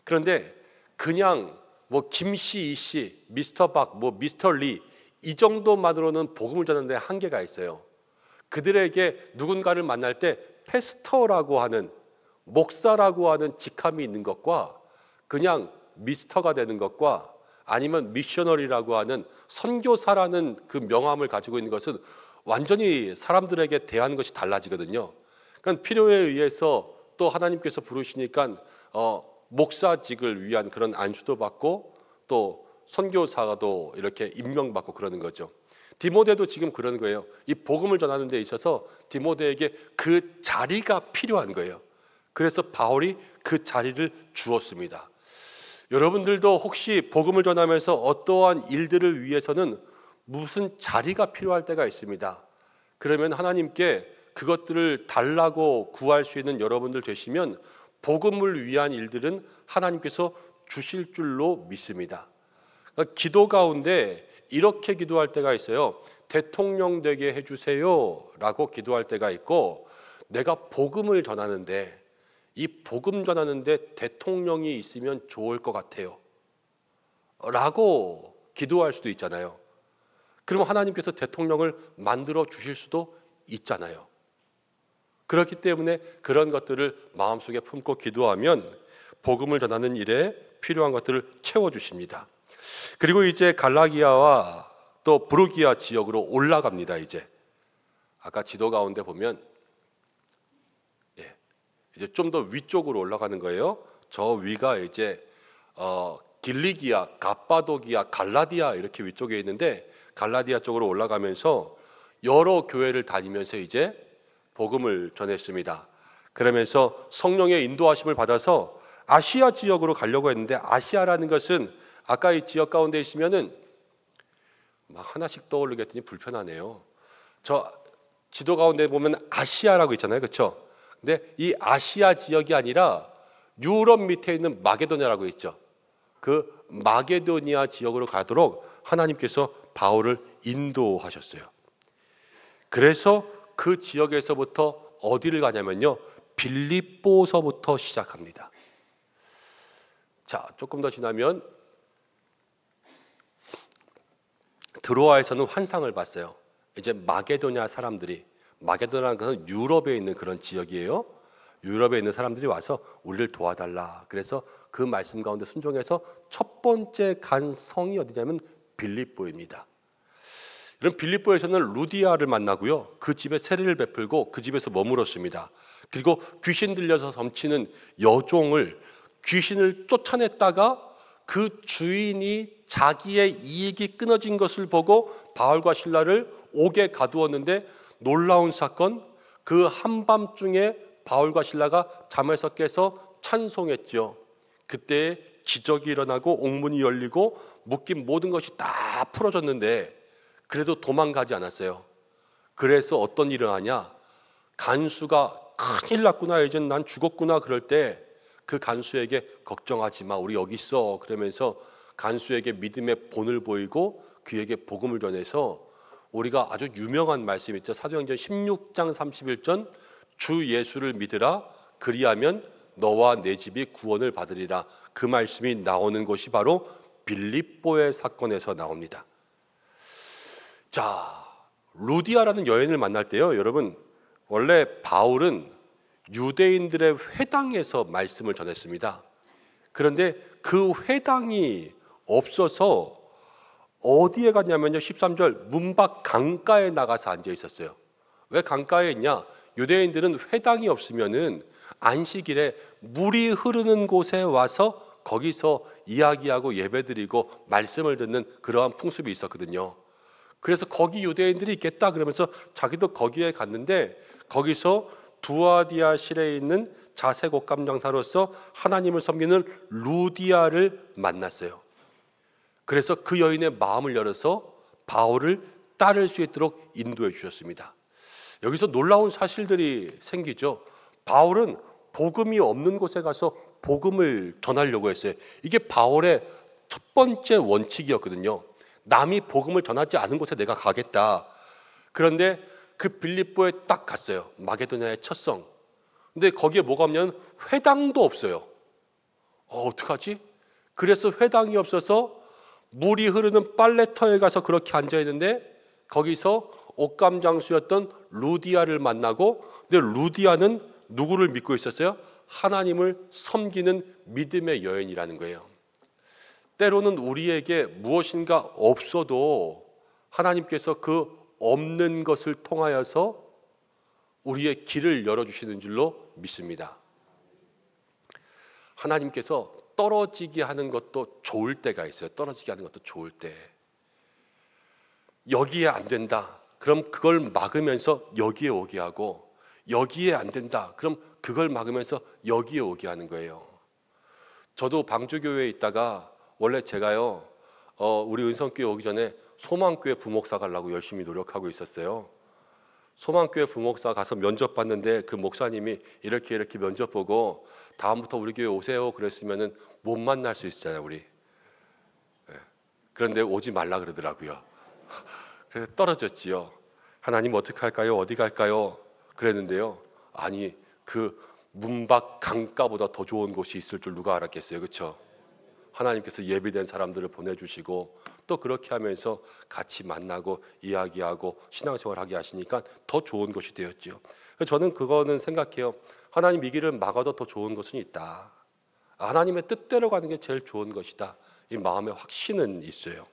그런데 그냥 뭐 김씨, 이씨, 미스터 박, 뭐 미스터 리, 이 정도만으로는 복음을 전하는 데 한계가 있어요. 그들에게 누군가를 만날 때 패스터라고 하는, 목사라고 하는 직함이 있는 것과 그냥 미스터가 되는 것과 아니면 미셔너리라고 하는 선교사라는 그 명함을 가지고 있는 것은 완전히 사람들에게 대하는 것이 달라지거든요. 그러니까 필요에 의해서 또 하나님께서 부르시니까 목사직을 위한 그런 안수도 받고 또 선교사도 이렇게 임명받고 그러는 거죠. 디모데도 지금 그런 거예요. 이 복음을 전하는 데 있어서 디모데에게 그 자리가 필요한 거예요. 그래서 바울이 그 자리를 주었습니다. 여러분들도 혹시 복음을 전하면서 어떠한 일들을 위해서는 무슨 자리가 필요할 때가 있습니다. 그러면 하나님께 그것들을 달라고 구할 수 있는 여러분들 되시면 복음을 위한 일들은 하나님께서 주실 줄로 믿습니다. 그러니까 기도 가운데 이렇게 기도할 때가 있어요. 대통령 되게 해주세요 라고 기도할 때가 있고, 내가 복음을 전하는데 이 복음 전하는데 대통령이 있으면 좋을 것 같아요 라고 기도할 수도 있잖아요. 그럼 하나님께서 대통령을 만들어 주실 수도 있잖아요. 그렇기 때문에 그런 것들을 마음속에 품고 기도하면 복음을 전하는 일에 필요한 것들을 채워주십니다. 그리고 이제 갈라기아와 또 부르기아 지역으로 올라갑니다. 이제 아까 지도 가운데 보면 이제 좀 더 위쪽으로 올라가는 거예요. 저 위가 이제 길리기아, 갑바도기아, 갈라디아 이렇게 위쪽에 있는데, 갈라디아 쪽으로 올라가면서 여러 교회를 다니면서 이제 복음을 전했습니다. 그러면서 성령의 인도하심을 받아서 아시아 지역으로 가려고 했는데, 아시아라는 것은 아까 이 지역 가운데 있으면은 막 하나씩 떠오르겠더니 불편하네요. 저 지도 가운데 보면 아시아라고 있잖아요, 그렇죠? 근데 이 아시아 지역이 아니라 유럽 밑에 있는 마게도냐라고 있죠. 그 마게도니아 지역으로 가도록 하나님께서 바울을 인도하셨어요. 그래서 그 지역에서부터 어디를 가냐면요, 빌립보서부터 시작합니다. 자, 조금 더 지나면 드로아에서는 환상을 봤어요. 이제 마게도냐 사람들이, 마게도냐라는 것은 유럽에 있는 그런 지역이에요. 유럽에 있는 사람들이 와서 우리를 도와달라. 그래서 그 말씀 가운데 순종해서 첫 번째 간 성이 어디냐면 빌립보입니다. 이런 빌립보에서는 루디아를 만나고요, 그 집에 세례를 베풀고 그 집에서 머물었습니다. 그리고 귀신 들려서 넘치는 여종을 귀신을 쫓아냈다가 그 주인이 자기의 이익이 끊어진 것을 보고 바울과 실라를 옥에 가두었는데 놀라운 사건, 그 한밤중에 바울과 실라가 잠에서 깨서 찬송했죠. 그때 기적이 일어나고 옥문이 열리고 묶인 모든 것이 다 풀어졌는데 그래도 도망가지 않았어요. 그래서 어떤 일을 하냐, 간수가 큰일 났구나, 이제 난 죽었구나 그럴 때 그 간수에게 걱정하지 마, 우리 여기 있어 그러면서 간수에게 믿음의 본을 보이고 그에게 복음을 전해서 우리가 아주 유명한 말씀 있죠. 사도행전 16장 31절, 주 예수를 믿으라 그리하면 너와 내 집이 구원을 받으리라. 그 말씀이 나오는 곳이 바로 빌립보의 사건에서 나옵니다. 자, 루디아라는 여인을 만날 때요, 여러분, 원래 바울은 유대인들의 회당에서 말씀을 전했습니다. 그런데 그 회당이 없어서 어디에 갔냐면요, 13절, 문 밖 강가에 나가서 앉아 있었어요. 왜 강가에 있냐? 유대인들은 회당이 없으면은 안식일에 물이 흐르는 곳에 와서 거기서 이야기하고 예배드리고 말씀을 듣는 그러한 풍습이 있었거든요. 그래서 거기 유대인들이 있겠다 그러면서 자기도 거기에 갔는데, 거기서 두아디아 실에 있는 자색 옷감 장사로서 하나님을 섬기는 루디아를 만났어요. 그래서 그 여인의 마음을 열어서 바울을 따를 수 있도록 인도해 주셨습니다. 여기서 놀라운 사실들이 생기죠. 바울은 복음이 없는 곳에 가서 복음을 전하려고 했어요. 이게 바울의 첫 번째 원칙이었거든요. 남이 복음을 전하지 않은 곳에 내가 가겠다. 그런데 그 빌립보에 딱 갔어요. 마게도냐의 첫 성. 근데 거기에 뭐가 없냐면 회당도 없어요. 어떡하지? 그래서 회당이 없어서 물이 흐르는 빨래터에 가서 그렇게 앉아 있는데, 거기서 옷감 장수였던 루디아를 만나고, 근데 루디아는 누구를 믿고 있었어요? 하나님을 섬기는 믿음의 여인이라는 거예요. 때로는 우리에게 무엇인가 없어도 하나님께서 그 없는 것을 통하여서 우리의 길을 열어주시는 줄로 믿습니다. 하나님께서 떨어지게 하는 것도 좋을 때가 있어요. 떨어지게 하는 것도 좋을 때. 여기에 안 된다, 그럼 그걸 막으면서 여기에 오게 하고, 여기에 안 된다, 그럼 그걸 막으면서 여기에 오게 하는 거예요. 저도 방주교회에 있다가 원래 제가요, 우리 은성교회 오기 전에 소망교회 부목사 가려고 열심히 노력하고 있었어요. 소망교회 부목사 가서 면접 봤는데 그 목사님이 이렇게 면접 보고 다음부터 우리 교회 오세요 그랬으면은 못 만날 수 있잖아요, 우리. 그런데 오지 말라 그러더라고요. 그래서 떨어졌지요. 하나님 어떻게 할까요? 어디 갈까요? 그랬는데요, 아니 그 문밖 강가보다 더 좋은 곳이 있을 줄 누가 알았겠어요, 그렇죠? 하나님께서 예비된 사람들을 보내주시고 또 그렇게 하면서 같이 만나고 이야기하고 신앙생활하게 하시니까 더 좋은 것이 되었죠. 저는 그거는 생각해요. 하나님 이 길을 막아도 더 좋은 것은 있다. 하나님의 뜻대로 가는 게 제일 좋은 것이다. 이 마음의 확신은 있어요.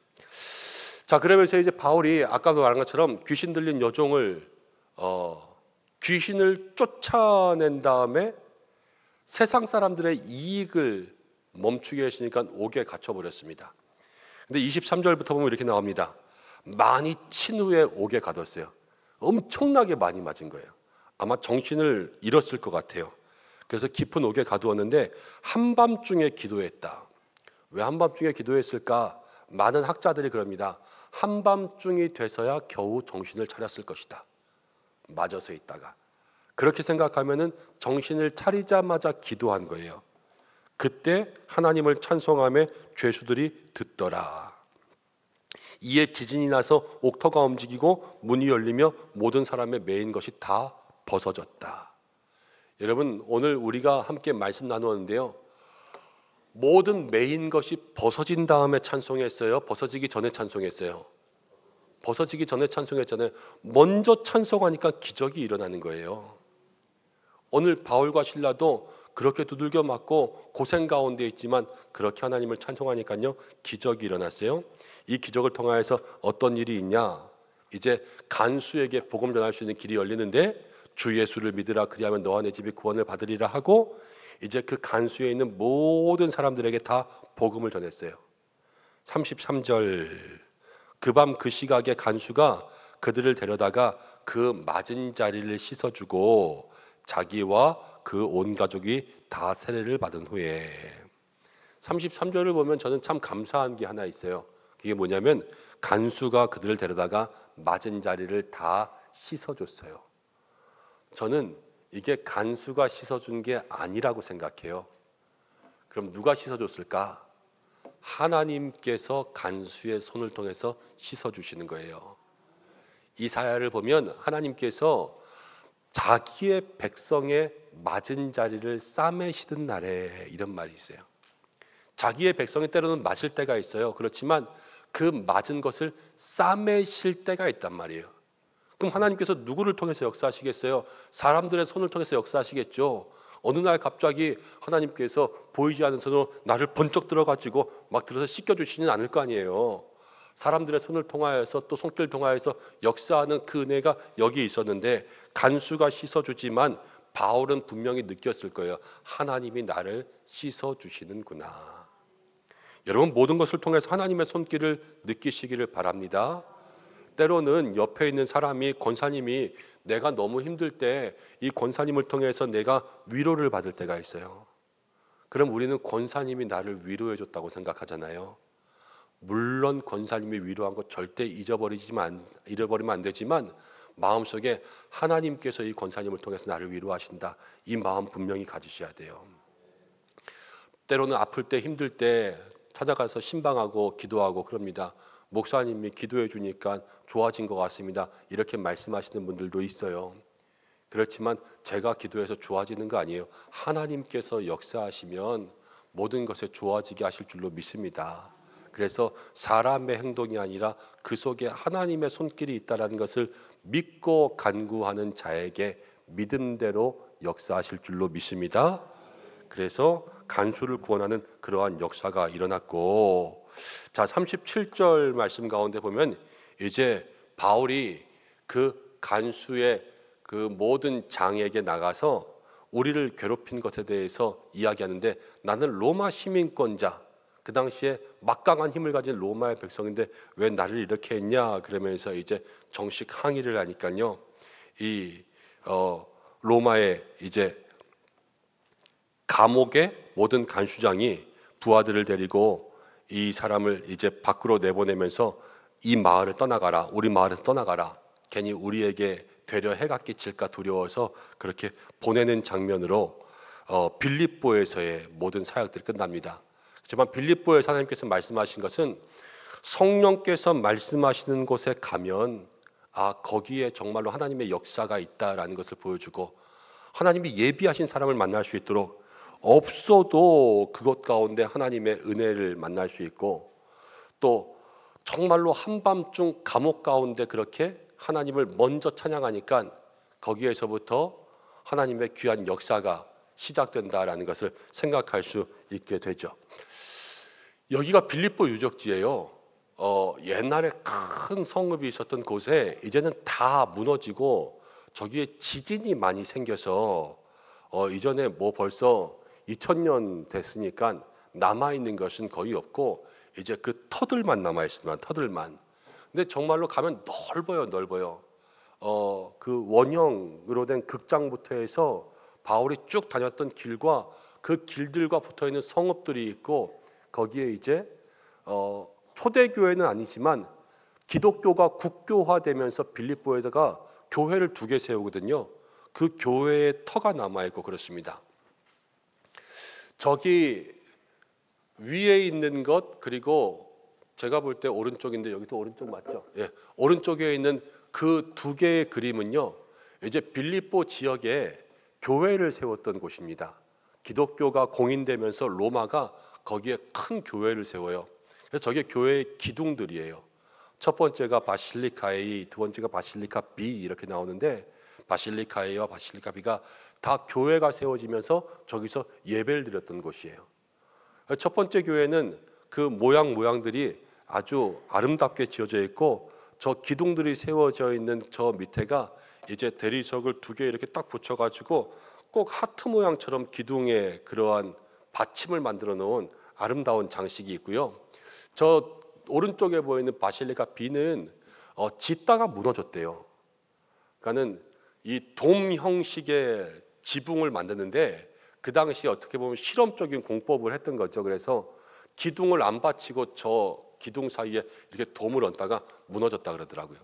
자, 그러면서 이제 바울이 아까도 말한 것처럼 귀신 들린 여종을 귀신을 쫓아낸 다음에 세상 사람들의 이익을 멈추게 했으니까 옥에 갇혀버렸습니다. 근데 23절부터 보면 이렇게 나옵니다. 많이 친 후에 옥에 가뒀어요. 엄청나게 많이 맞은 거예요. 아마 정신을 잃었을 것 같아요. 그래서 깊은 옥에 가두었는데 한밤중에 기도했다. 왜 한밤중에 기도했을까? 많은 학자들이 그럽니다. 한밤중이 돼서야 겨우 정신을 차렸을 것이다. 맞아서 있다가. 그렇게 생각하면은 정신을 차리자마자 기도한 거예요. 그때 하나님을 찬송하며 죄수들이 듣더라. 이에 지진이 나서 옥터가 움직이고 문이 열리며 모든 사람의 매인 것이 다 벗어졌다. 여러분, 오늘 우리가 함께 말씀 나누었는데요, 모든 매인 것이 벗어진 다음에 찬송했어요? 벗어지기 전에 찬송했어요? 벗어지기 전에 찬송했잖아요. 먼저 찬송하니까 기적이 일어나는 거예요. 오늘 바울과 실라도 그렇게 두들겨 맞고 고생 가운데 있지만 그렇게 하나님을 찬송하니까요, 기적이 일어났어요. 이 기적을 통하여서 어떤 일이 있냐? 이제 간수에게 복음 전할 수 있는 길이 열리는데 주 예수를 믿으라 그리하면 너와 내 집이 구원을 받으리라 하고 이제 그 간수에 있는 모든 사람들에게 다 복음을 전했어요. 33절 그 밤 그 시각에 간수가 그들을 데려다가 그 맞은 자리를 씻어주고 자기와 그 온 가족이 다 세례를 받은 후에 33절을 보면 저는 참 감사한 게 하나 있어요. 그게 뭐냐면 간수가 그들을 데려다가 맞은 자리를 다 씻어줬어요. 저는 이게 간수가 씻어준 게 아니라고 생각해요. 그럼 누가 씻어줬을까? 하나님께서 간수의 손을 통해서 씻어주시는 거예요. 이사야를 보면 하나님께서 자기의 백성의 맞은 자리를 싸매시던 날에 이런 말이 있어요. 자기의 백성이 때로는 맞을 때가 있어요. 그렇지만 그 맞은 것을 싸매실 때가 있단 말이에요. 그럼 하나님께서 누구를 통해서 역사하시겠어요? 사람들의 손을 통해서 역사하시겠죠. 어느 날 갑자기 하나님께서 보이지 않은 손으로 나를 번쩍 들어가지고 막 들어서 씻겨주시지는 않을 거 아니에요. 사람들의 손을 통하여서 또 손길을 통하여서 역사하는 그 은혜가 여기 있었는데 간수가 씻어주지만 바울은 분명히 느꼈을 거예요. 하나님이 나를 씻어주시는구나. 여러분 모든 것을 통해서 하나님의 손길을 느끼시기를 바랍니다. 때로는 옆에 있는 사람이 권사님이 내가 너무 힘들 때 이 권사님을 통해서 내가 위로를 받을 때가 있어요. 그럼 우리는 권사님이 나를 위로해 줬다고 생각하잖아요. 물론 권사님이 위로한 거 절대 잃어버리면 안 되지만 마음속에 하나님께서 이 권사님을 통해서 나를 위로하신다, 이 마음 분명히 가지셔야 돼요. 때로는 아플 때 힘들 때 찾아가서 신방하고 기도하고 그럽니다. 목사님이 기도해 주니까 좋아진 것 같습니다, 이렇게 말씀하시는 분들도 있어요. 그렇지만 제가 기도해서 좋아지는 거 아니에요. 하나님께서 역사하시면 모든 것에 좋아지게 하실 줄로 믿습니다. 그래서 사람의 행동이 아니라 그 속에 하나님의 손길이 있다는 것을 믿고 간구하는 자에게 믿음대로 역사하실 줄로 믿습니다. 그래서 간수를 구원하는 그러한 역사가 일어났고, 자 37절 말씀 가운데 보면 이제 바울이 그 간수의 그 모든 장에게 나가서 우리를 괴롭힌 것에 대해서 이야기하는데, 나는 로마 시민권자, 그 당시에 막강한 힘을 가진 로마의 백성인데 왜 나를 이렇게 했냐 그러면서 이제 정식 항의를 하니까요, 이 로마의 이제 감옥의 모든 간수장이 부하들을 데리고 이 사람을 이제 밖으로 내보내면서 이 마을을 떠나가라, 우리 마을에서 떠나가라, 괜히 우리에게 되려 해가 끼칠까 두려워서 그렇게 보내는 장면으로 빌립보에서의 모든 사역들이 끝납니다. 하지만 빌립보에서 하나님께서 말씀하신 것은 성령께서 말씀하시는 곳에 가면 거기에 정말로 하나님의 역사가 있다라는 것을 보여주고, 하나님이 예비하신 사람을 만날 수 있도록 없어도 그것 가운데 하나님의 은혜를 만날 수 있고, 또 정말로 한밤중 감옥 가운데 그렇게 하나님을 먼저 찬양하니까 거기에서부터 하나님의 귀한 역사가 시작된다라는 것을 생각할 수 있게 되죠. 여기가 빌립보 유적지예요. 옛날에 큰 성읍이 있었던 곳에 이제는 다 무너지고 저기에 지진이 많이 생겨서 이전에 뭐 벌써 2000년 됐으니까 남아있는 것은 거의 없고 이제 그 터들만 남아있습니다. 터들만. 근데 정말로 가면 넓어요. 그 원형으로 된 극장부터 해서 바울이 쭉 다녔던 길과 그 길들과 붙어있는 성읍들이 있고, 거기에 이제 초대교회는 아니지만 기독교가 국교화되면서 빌립보에다가 교회를 2개 세우거든요. 그 교회의 터가 남아있고 그렇습니다. 저기 위에 있는 것, 그리고 제가 볼 때 오른쪽인데 여기도 오른쪽 맞죠? 예, 오른쪽에 있는 그 2개의 그림은요, 이제 빌립보 지역에 교회를 세웠던 곳입니다. 기독교가 공인되면서 로마가 거기에 큰 교회를 세워요. 그래서 저게 교회의 기둥들이에요. 첫 번째가 바실리카 A, 두 번째가 바실리카 B 이렇게 나오는데, 바실리카 A와 바실리카 B가 다 교회가 세워지면서 저기서 예배를 드렸던 곳이에요. 첫 번째 교회는 그 모양들이 아주 아름답게 지어져 있고, 저 기둥들이 세워져 있는 저 밑에가 이제 대리석을 2개 이렇게 딱 붙여가지고 꼭 하트 모양처럼 기둥에 그러한 받침을 만들어 놓은 아름다운 장식이 있고요. 저 오른쪽에 보이는 바실리카 B는 짓다가 무너졌대요. 그러니까는 이 돔 형식의 지붕을 만드는데 그 당시 어떻게 보면 실험적인 공법을 했던 거죠. 그래서 기둥을 안 받치고 저 기둥 사이에 이렇게 돔을 얹다가 무너졌다 그러더라고요.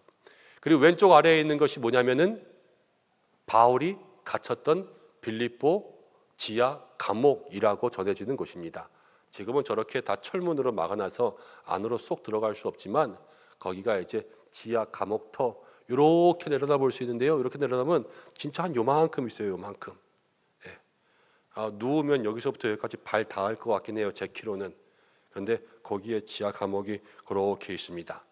그리고 왼쪽 아래에 있는 것이 뭐냐면은 바울이 갇혔던 빌립보 지하 감옥이라고 전해지는 곳입니다. 지금은 저렇게 다 철문으로 막아놔서 안으로 쏙 들어갈 수 없지만 거기가 이제 지하 감옥터 이렇게 내려다볼 수 있는데요. 이렇게 내려다보면 진짜 한 요만큼 있어요. 요만큼. 예. 누우면 여기서부터 여기까지 발 닿을 것 같긴 해요. 제 키로는. 그런데 거기에 지하 감옥이 그렇게 있습니다.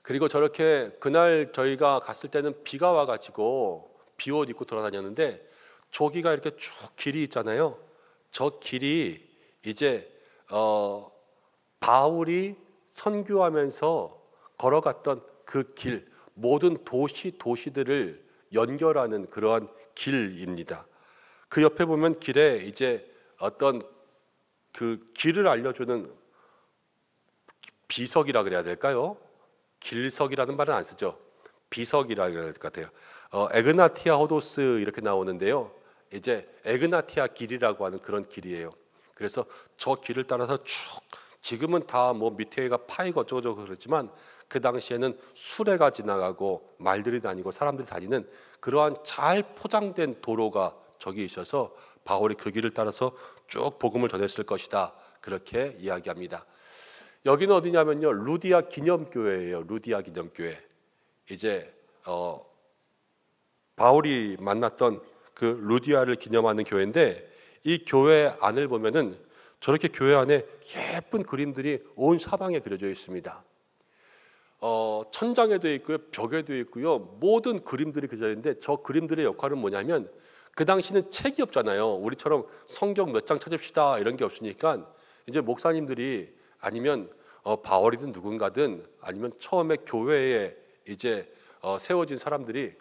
그리고 저렇게 그날 저희가 갔을 때는 비가 와가지고 비옷 입고 돌아다녔는데 저기가 이렇게 쭉 길이 있잖아요. 저 길이 이제 바울이 선교하면서 걸어갔던 그 길, 모든 도시들을 연결하는 그러한 길입니다. 그 옆에 보면 길에 이제 어떤 그 길을 알려주는 비석이라 그래야 될까요? 길석이라는 말은 안 쓰죠. 비석이라 그래야 될 것 같아요. 에그나티아 호도스 이렇게 나오는데요. 이제 에그나티아 길이라고 하는 그런 길이에요. 그래서 저 길을 따라서 쭉 지금은 다 뭐 밑에가 파이고 어쩌고저쩌고 그렇지만 그 당시에는 수레가 지나가고 말들이 다니고 사람들이 다니는 그러한 잘 포장된 도로가 저기 있어서 바울이 그 길을 따라서 쭉 복음을 전했을 것이다. 그렇게 이야기합니다. 여기는 어디냐면요. 루디아 기념교회예요. 루디아 기념교회. 이제 바울이 만났던 그 루디아를 기념하는 교회인데 이 교회 안을 보면은 저렇게 교회 안에 예쁜 그림들이 온 사방에 그려져 있습니다. 천장에도 있고요, 벽에도 있고요, 모든 그림들이 그려져 있는데 저 그림들의 역할은 뭐냐면 그 당시는 책이 없잖아요. 우리처럼 성경 몇 장 찾읍시다 이런 게 없으니까 이제 목사님들이 아니면 바울이든 누군가든 아니면 처음에 교회에 이제 세워진 사람들이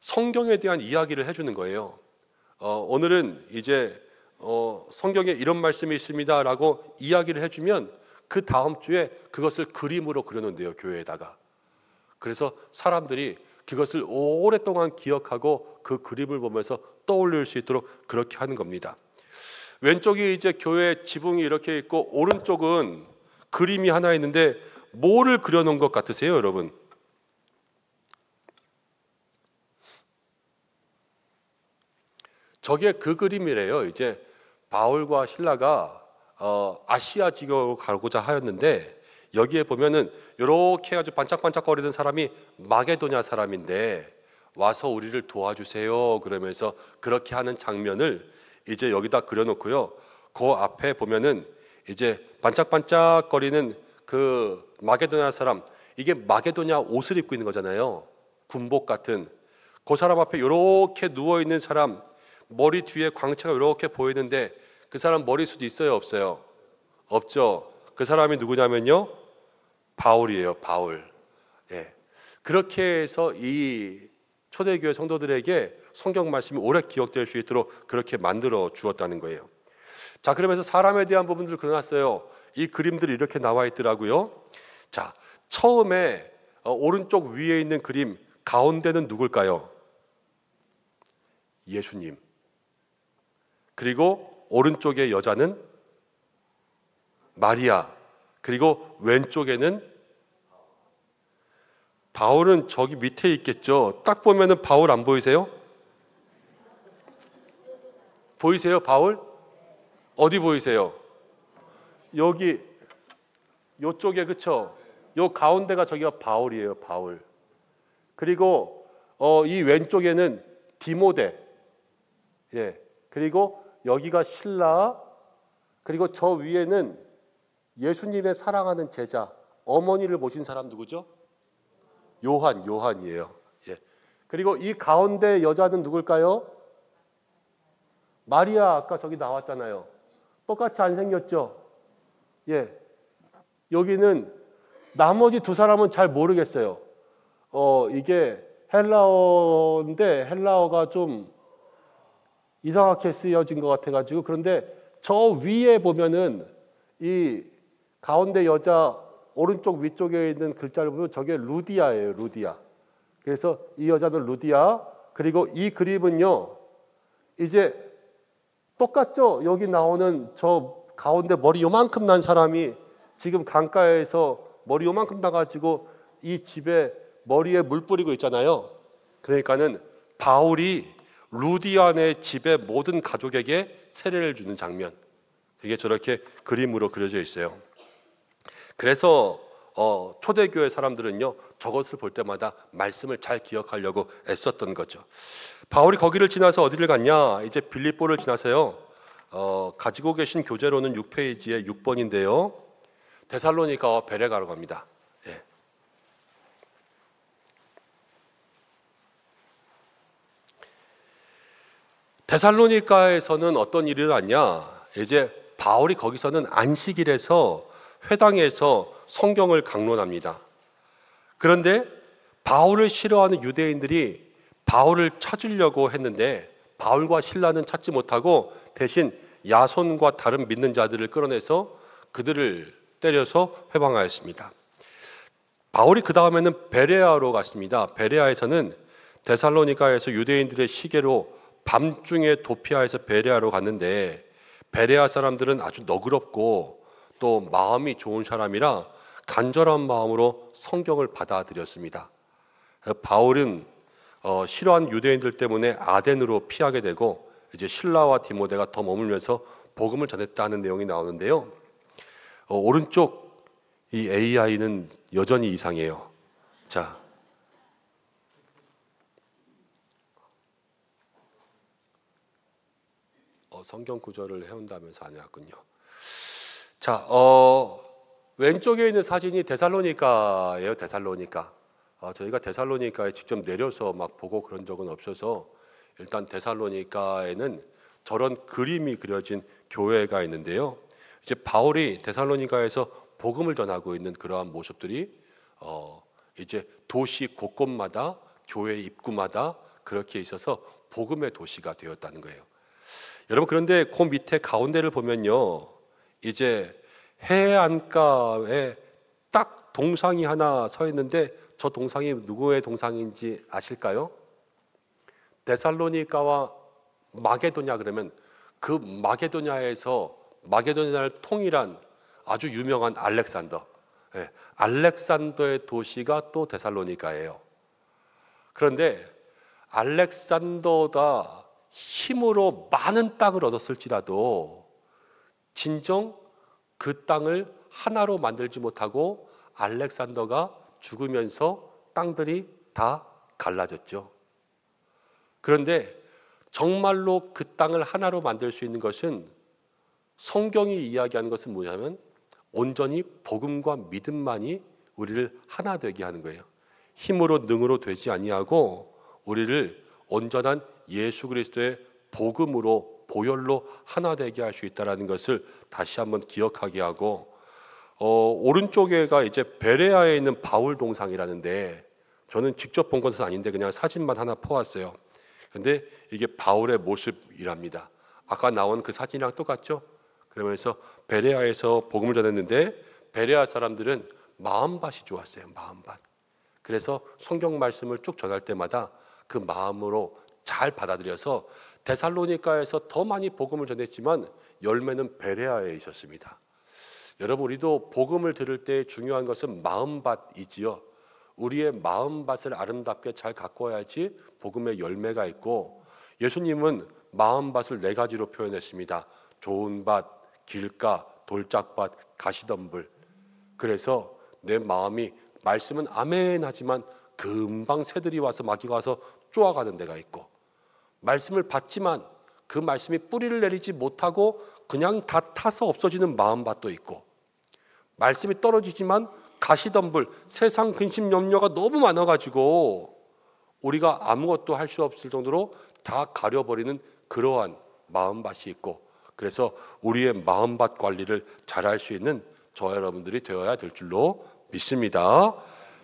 성경에 대한 이야기를 해주는 거예요. 오늘은 이제 성경에 이런 말씀이 있습니다라고 이야기를 해주면 그 다음 주에 그것을 그림으로 그려놓는데요, 교회에다가. 그래서 사람들이 그것을 오랫동안 기억하고 그 그림을 보면서 떠올릴 수 있도록 그렇게 하는 겁니다. 왼쪽이 이제 교회 지붕이 이렇게 있고 오른쪽은 그림이 하나 있는데 뭐를 그려놓은 것 같으세요, 여러분? 저게 그 그림이래요. 이제 바울과 실라가 아시아 지역으로 가고자 하였는데 여기에 보면은 이렇게 해가지고 반짝반짝거리는 사람이 마게도냐 사람인데 와서 우리를 도와주세요 그러면서 그렇게 하는 장면을 이제 여기다 그려놓고요. 그 앞에 보면은 이제 반짝반짝거리는 그 마게도냐 사람, 이게 마게도냐 옷을 입고 있는 거잖아요. 군복 같은. 그 사람 앞에 이렇게 누워있는 사람, 머리 뒤에 광채가 이렇게 보이는데 그 사람 머리숱이 있어요, 없어요? 없죠. 그 사람이 누구냐면요, 바울이에요. 바울. 예. 그렇게 해서 이 초대교회 성도들에게 성경 말씀이 오래 기억될 수 있도록 그렇게 만들어 주었다는 거예요. 자, 그러면서 사람에 대한 부분들을 그려놨어요. 이 그림들이 이렇게 나와 있더라고요. 자, 처음에 오른쪽 위에 있는 그림 가운데는 누굴까요? 예수님. 그리고 오른쪽의 여자는 마리아. 그리고 왼쪽에는 바울은 저기 밑에 있겠죠. 딱 보면은 바울 안 보이세요? 보이세요, 바울? 어디 보이세요? 여기 요쪽에, 그쵸? 요 가운데가 저기가 바울이에요, 바울. 그리고 이 왼쪽에는 디모데. 예. 그리고 여기가 실라. 그리고 저 위에는 예수님의 사랑하는 제자, 어머니를 모신 사람 누구죠? 요한이에요. 예. 그리고 이 가운데 여자는 누굴까요? 마리아. 아까 저기 나왔잖아요. 똑같이 안 생겼죠? 예. 여기는 나머지 두 사람은 잘 모르겠어요. 이게 헬라어인데 헬라어가 좀 이상하게 쓰여진 것 같아가지고, 그런데 저 위에 보면은 이 가운데 여자 오른쪽 위쪽에 있는 글자를 보면 저게 루디아예요. 루디아. 그래서 이 여자는 루디아. 그리고 이 그림은요, 이제 똑같죠? 여기 나오는 저 가운데 머리 요만큼 난 사람이 지금 강가에서 머리 요만큼 나가지고 이 집에 머리에 물 뿌리고 있잖아요. 그러니까는 바울이 루디아네 집의 모든 가족에게 세례를 주는 장면, 이게 저렇게 그림으로 그려져 있어요. 그래서 초대교회 사람들은요, 저것을 볼 때마다 말씀을 잘 기억하려고 애썼던 거죠. 바울이 거기를 지나서 어디를 갔냐? 이제 빌립보를 지나서요, 가지고 계신 교재로는 6페이지에 6번인데요 데살로니가와 베레가로 갑니다. 예. 데살로니가에서는 어떤 일이 일어났냐? 이제 바울이 거기서는 안식일에서 회당에서 성경을 강론합니다. 그런데 바울을 싫어하는 유대인들이 바울을 찾으려고 했는데 바울과 실라는 찾지 못하고 대신 야손과 다른 믿는 자들을 끌어내서 그들을 때려서 회방하였습니다. 바울이 그 다음에는 베레아로 갔습니다. 베레아에서는 데살로니가에서 유대인들의 시계로 밤중에 도피하여서 베레아로 갔는데, 베레아 사람들은 아주 너그럽고 또 마음이 좋은 사람이라 간절한 마음으로 성경을 받아들였습니다. 바울은 싫어하는 유대인들 때문에 아덴으로 피하게 되고 이제 실라와 디모데가 더 머물면서 복음을 전했다는 내용이 나오는데요. 오른쪽 이 AI는 여전히 이상해요. 자, 성경 구절을 해온다면서 안 해왔군요. 자, 왼쪽에 있는 사진이 데살로니가예요. 데살로니가. 저희가 데살로니가에 직접 내려서 막 보고 그런 적은 없어서 일단 데살로니가에는 저런 그림이 그려진 교회가 있는데요. 이제 바울이 데살로니가에서 복음을 전하고 있는 그러한 모습들이 이제 도시 곳곳마다 교회 입구마다 그렇게 있어서 복음의 도시가 되었다는 거예요. 여러분, 그런데 그 밑에 가운데를 보면요, 이제 해안가에 딱 동상이 하나 서 있는데 저 동상이 누구의 동상인지 아실까요? 데살로니가와 마게도냐 그러면 그 마게도냐에서 마게도냐를 통일한 아주 유명한 알렉산더, 알렉산더의 도시가 또 데살로니가예요. 그런데 알렉산더가 힘으로 많은 땅을 얻었을지라도 진정 그 땅을 하나로 만들지 못하고 알렉산더가 죽으면서 땅들이 다 갈라졌죠. 그런데 정말로 그 땅을 하나로 만들 수 있는 것은, 성경이 이야기하는 것은 뭐냐면 온전히 복음과 믿음만이 우리를 하나 되게 하는 거예요. 힘으로 능으로 되지 아니하고 우리를 온전한 예수 그리스도의 복음으로 보혈로 하나 되게 할 수 있다는 것을 다시 한번 기억하게 하고, 오른쪽에가 이제 베레아에 있는 바울 동상이라는데, 저는 직접 본 것은 아닌데 그냥 사진만 하나 퍼왔어요. 그런데 이게 바울의 모습이랍니다. 아까 나온 그 사진이랑 똑같죠? 그러면서 베레아에서 복음을 전했는데 베레아 사람들은 마음밭이 좋았어요. 마음밭. 그래서 성경 말씀을 쭉 전할 때마다 그 마음으로 잘 받아들여서 데살로니가에서 더 많이 복음을 전했지만 열매는 베레아에 있었습니다. 여러분, 우리도 복음을 들을 때 중요한 것은 마음밭이지요. 우리의 마음밭을 아름답게 잘 가꿔야지 복음의 열매가 있고, 예수님은 마음밭을 4가지로 표현했습니다. 좋은 밭, 길가, 돌짝밭, 가시덤불. 그래서 내 마음이, 말씀은 아멘 하지만 금방 새들이 와서 마귀가 와서 쪼아가는 데가 있고, 말씀을 받지만 그 말씀이 뿌리를 내리지 못하고 그냥 다 타서 없어지는 마음밭도 있고, 말씀이 떨어지지만 가시덤불, 세상 근심 염려가 너무 많아가지고 우리가 아무것도 할 수 없을 정도로 다 가려버리는 그러한 마음밭이 있고, 그래서 우리의 마음밭 관리를 잘할 수 있는 저와 여러분들이 되어야 될 줄로 믿습니다.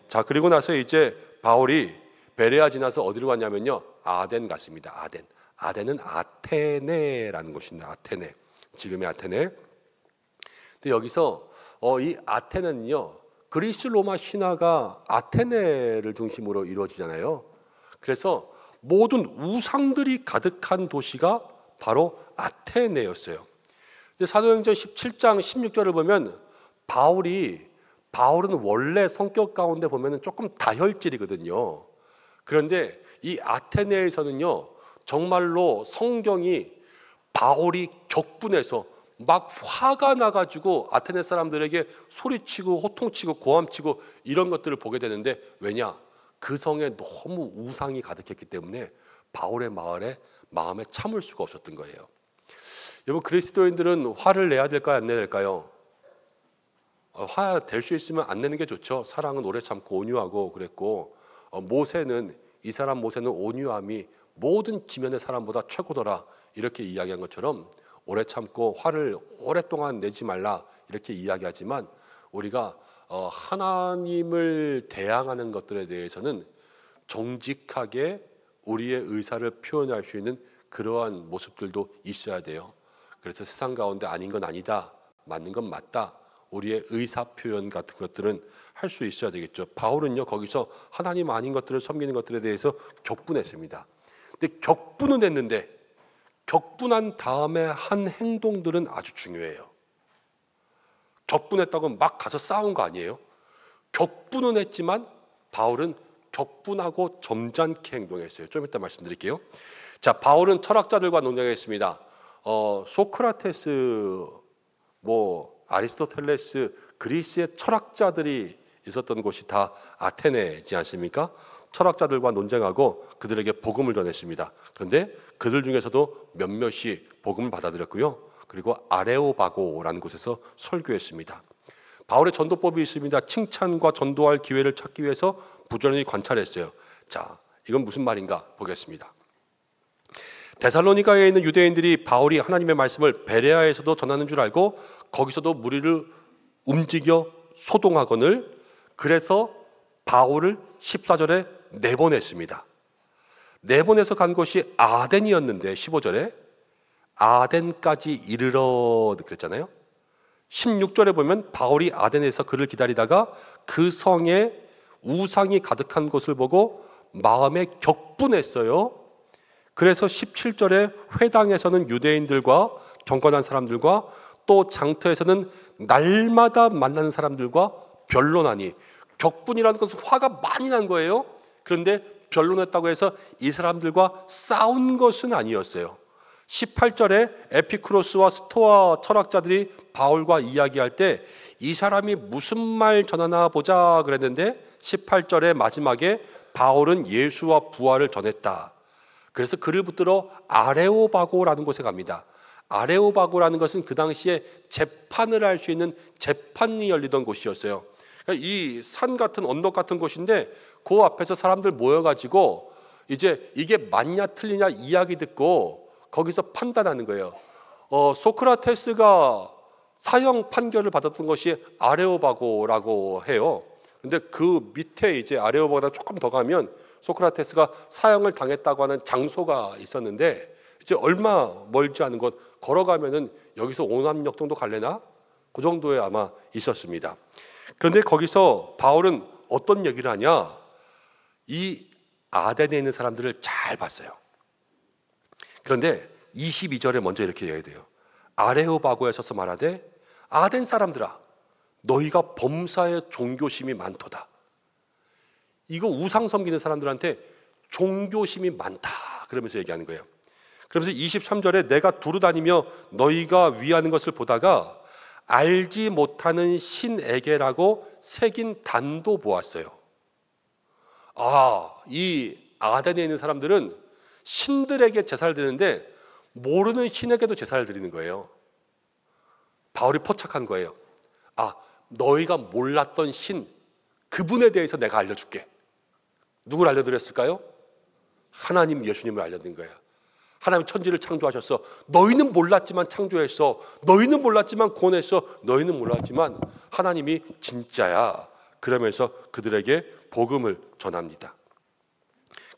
자, 그리고 나서 이제 바울이 베레아 지나서 어디로 갔냐면요, 아덴 갔습니다. 아덴. 아덴은 아테네라는 곳입니다. 아테네. 지금의 아테네. 근데 여기서 이 아테네는요, 그리스 로마 신화가 아테네를 중심으로 이루어지잖아요. 그래서 모든 우상들이 가득한 도시가 바로 아테네였어요. 근데 사도행전 17장 16절을 보면 바울은 원래 성격 가운데 보면 조금 다혈질이거든요. 그런데 이 아테네에서는요, 정말로 성경이 바울이 격분해서 막 화가 나가지고 아테네 사람들에게 소리치고 호통치고 고함치고 이런 것들을 보게 되는데, 왜냐? 그 성에 너무 우상이 가득했기 때문에 바울의 마음에 참을 수가 없었던 거예요. 여러분, 그리스도인들은 화를 내야 될까요, 안 내야 될까요? 화 될 수 있으면 안 내는 게 좋죠. 사랑은 오래 참고 온유하고 그랬고, 이 사람 모세는 온유함이 모든 지면의 사람보다 최고더라, 이렇게 이야기한 것처럼 오래 참고 화를 오랫동안 내지 말라, 이렇게 이야기하지만 우리가 하나님을 대항하는 것들에 대해서는 정직하게 우리의 의사를 표현할 수 있는 그러한 모습들도 있어야 돼요. 그래서 세상 가운데 아닌 건 아니다, 맞는 건 맞다, 우리의 의사 표현 같은 것들은 할 수 있어야 되겠죠. 바울은요, 거기서 하나님 아닌 것들을 섬기는 것들에 대해서 격분했습니다. 근데 격분은 했는데 격분한 다음에 한 행동들은 아주 중요해요. 격분했다고 막 가서 싸운 거 아니에요. 격분은 했지만 바울은 격분하고 점잖게 행동했어요. 좀 이따 말씀드릴게요. 자, 바울은 철학자들과 논쟁했습니다. 소크라테스, 아리스토텔레스, 그리스의 철학자들이 있었던 곳이 다 아테네지 않습니까? 철학자들과 논쟁하고 그들에게 복음을 전했습니다. 그런데 그들 중에서도 몇몇이 복음을 받아들였고요. 그리고 아레오바고라는 곳에서 설교했습니다. 바울의 전도법이 있습니다. 칭찬과 전도할 기회를 찾기 위해서 부지런히 관찰했어요. 자, 이건 무슨 말인가 보겠습니다. 데살로니가에 있는 유대인들이 바울이 하나님의 말씀을 베레아에서도 전하는 줄 알고 거기서도 무리를 움직여 소동하거늘, 그래서 바울을 14절에 내보냈습니다. 내보내서 간 곳이 아덴이었는데 15절에 아덴까지 이르러 그랬잖아요. 16절에 보면 바울이 아덴에서 그를 기다리다가 그 성에 우상이 가득한 곳을 보고 마음에 격분했어요. 그래서 17절에 회당에서는 유대인들과 경건한 사람들과 또 장터에서는 날마다 만나는 사람들과 변론하니, 격분이라는 것은 화가 많이 난 거예요. 그런데 변론했다고 해서 이 사람들과 싸운 것은 아니었어요. 18절에 에피쿠로스와 스토아 철학자들이 바울과 이야기할 때 이 사람이 무슨 말 전하나 보자 그랬는데 18절의 마지막에 바울은 예수와 부활을 전했다. 그래서 그를 붙들어 아레오바고라는 곳에 갑니다. 아레오바고라는 것은 그 당시에 재판을 할 수 있는 재판이 열리던 곳이었어요. 그러니까 이 산 같은 언덕 같은 곳인데 그 앞에서 사람들 모여가지고 이제 이게 맞냐 틀리냐 이야기 듣고 거기서 판단하는 거예요. 소크라테스가 사형 판결을 받았던 것이 아레오바고라고 해요. 근데 그 밑에 이제 아레오바고보다 조금 더 가면 소크라테스가 사형을 당했다고 하는 장소가 있었는데, 이제 얼마 멀지 않은 곳 걸어가면은 여기서 오남역 정도 갈래나? 그 정도에 아마 있었습니다. 그런데 거기서 바울은 어떤 얘기를 하냐? 이 아덴에 있는 사람들을 잘 봤어요. 그런데 22절에 먼저 이렇게 얘기해요. 아레오바고에 서서 말하되 아덴 사람들아, 너희가 범사에 종교심이 많도다. 이거 우상 섬기는 사람들한테 종교심이 많다 그러면서 얘기하는 거예요. 그러면서 23절에 내가 두루다니며 너희가 위하는 것을 보다가 알지 못하는 신에게라고 새긴 단도 보았어요. 이 아덴에 있는 사람들은 신들에게 제사를 드리는데 모르는 신에게도 제사를 드리는 거예요. 바울이 포착한 거예요. 너희가 몰랐던 신, 그분에 대해서 내가 알려줄게. 누굴 알려드렸을까요? 하나님 예수님을 알려드린 거예요. 하나님 천지를 창조하셨어. 너희는 몰랐지만 창조했어. 너희는 몰랐지만 구원했어. 너희는 몰랐지만 하나님이 진짜야. 그러면서 그들에게 복음을 전합니다.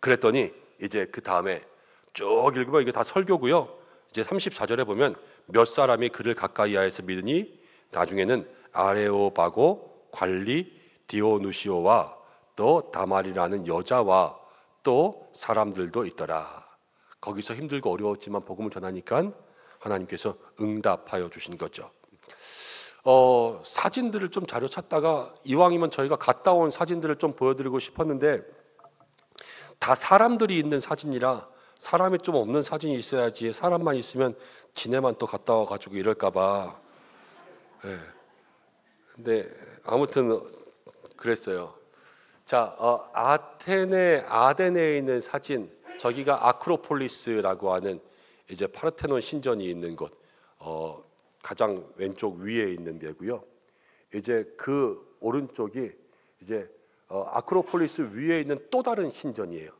그랬더니 이제 그 다음에 쭉 읽으면 이게 다 설교고요. 이제 34절에 보면 몇 사람이 그를 가까이하여서 믿으니 나중에는 아레오바고 관리 디오누시오와 또 다말이라는 여자와 또 사람들도 있더라. 거기서 힘들고 어려웠지만 복음을 전하니까 하나님께서 응답하여 주신 거죠. 사진들을 좀 자료 찾다가 이왕이면 저희가 갔다 온 사진들을 좀 보여드리고 싶었는데 다 사람들이 있는 사진이라 사람이 좀 없는 사진이 있어야지, 사람만 있으면 지네만 또 갔다 와가지고 이럴까봐. 네. 근데 아무튼 그랬어요. 자, 아테네에 있는 사진, 저기가 아크로폴리스라고 하는 이제 파르테논 신전이 있는 곳, 가장 왼쪽 위에 있는 데고요. 이제 그 오른쪽이 이제 아크로폴리스 위에 있는 또 다른 신전이에요.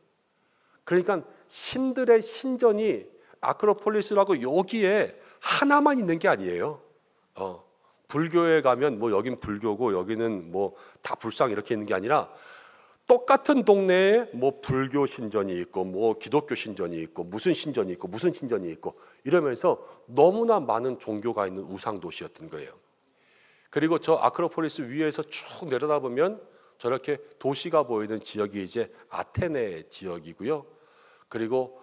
그러니까 신들의 신전이 아크로폴리스라고 여기에 하나만 있는 게 아니에요. 불교에 가면 뭐 여긴 불교고 여기는 뭐 다 불상 이렇게 있는 게 아니라 똑같은 동네에 뭐 불교 신전이 있고 뭐 기독교 신전이 있고 무슨 신전이 있고 무슨 신전이 있고 이러면서 너무나 많은 종교가 있는 우상 도시였던 거예요. 그리고 저 아크로폴리스 위에서 쭉 내려다보면 저렇게 도시가 보이는 지역이 이제 아테네 지역이고요. 그리고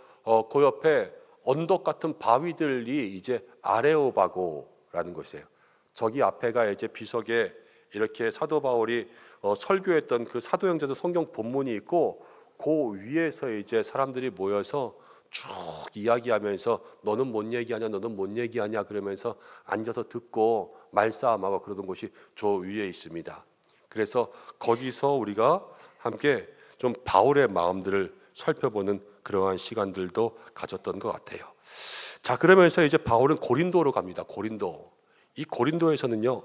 그 옆에 언덕 같은 바위들이 이제 아레오바고라는 곳이에요. 저기 앞에가 이제 비석에 이렇게 사도 바울이 설교했던 그 사도행전의 성경 본문이 있고 그 위에서 이제 사람들이 모여서 쭉 이야기하면서 너는 뭔 얘기하냐 너는 뭔 얘기하냐 그러면서 앉아서 듣고 말싸움하고 그러던 곳이 저 위에 있습니다. 그래서 거기서 우리가 함께 좀 바울의 마음들을 살펴보는 그러한 시간들도 가졌던 것 같아요. 자, 그러면서 이제 바울은 고린도로 갑니다. 고린도. 이 고린도에서는요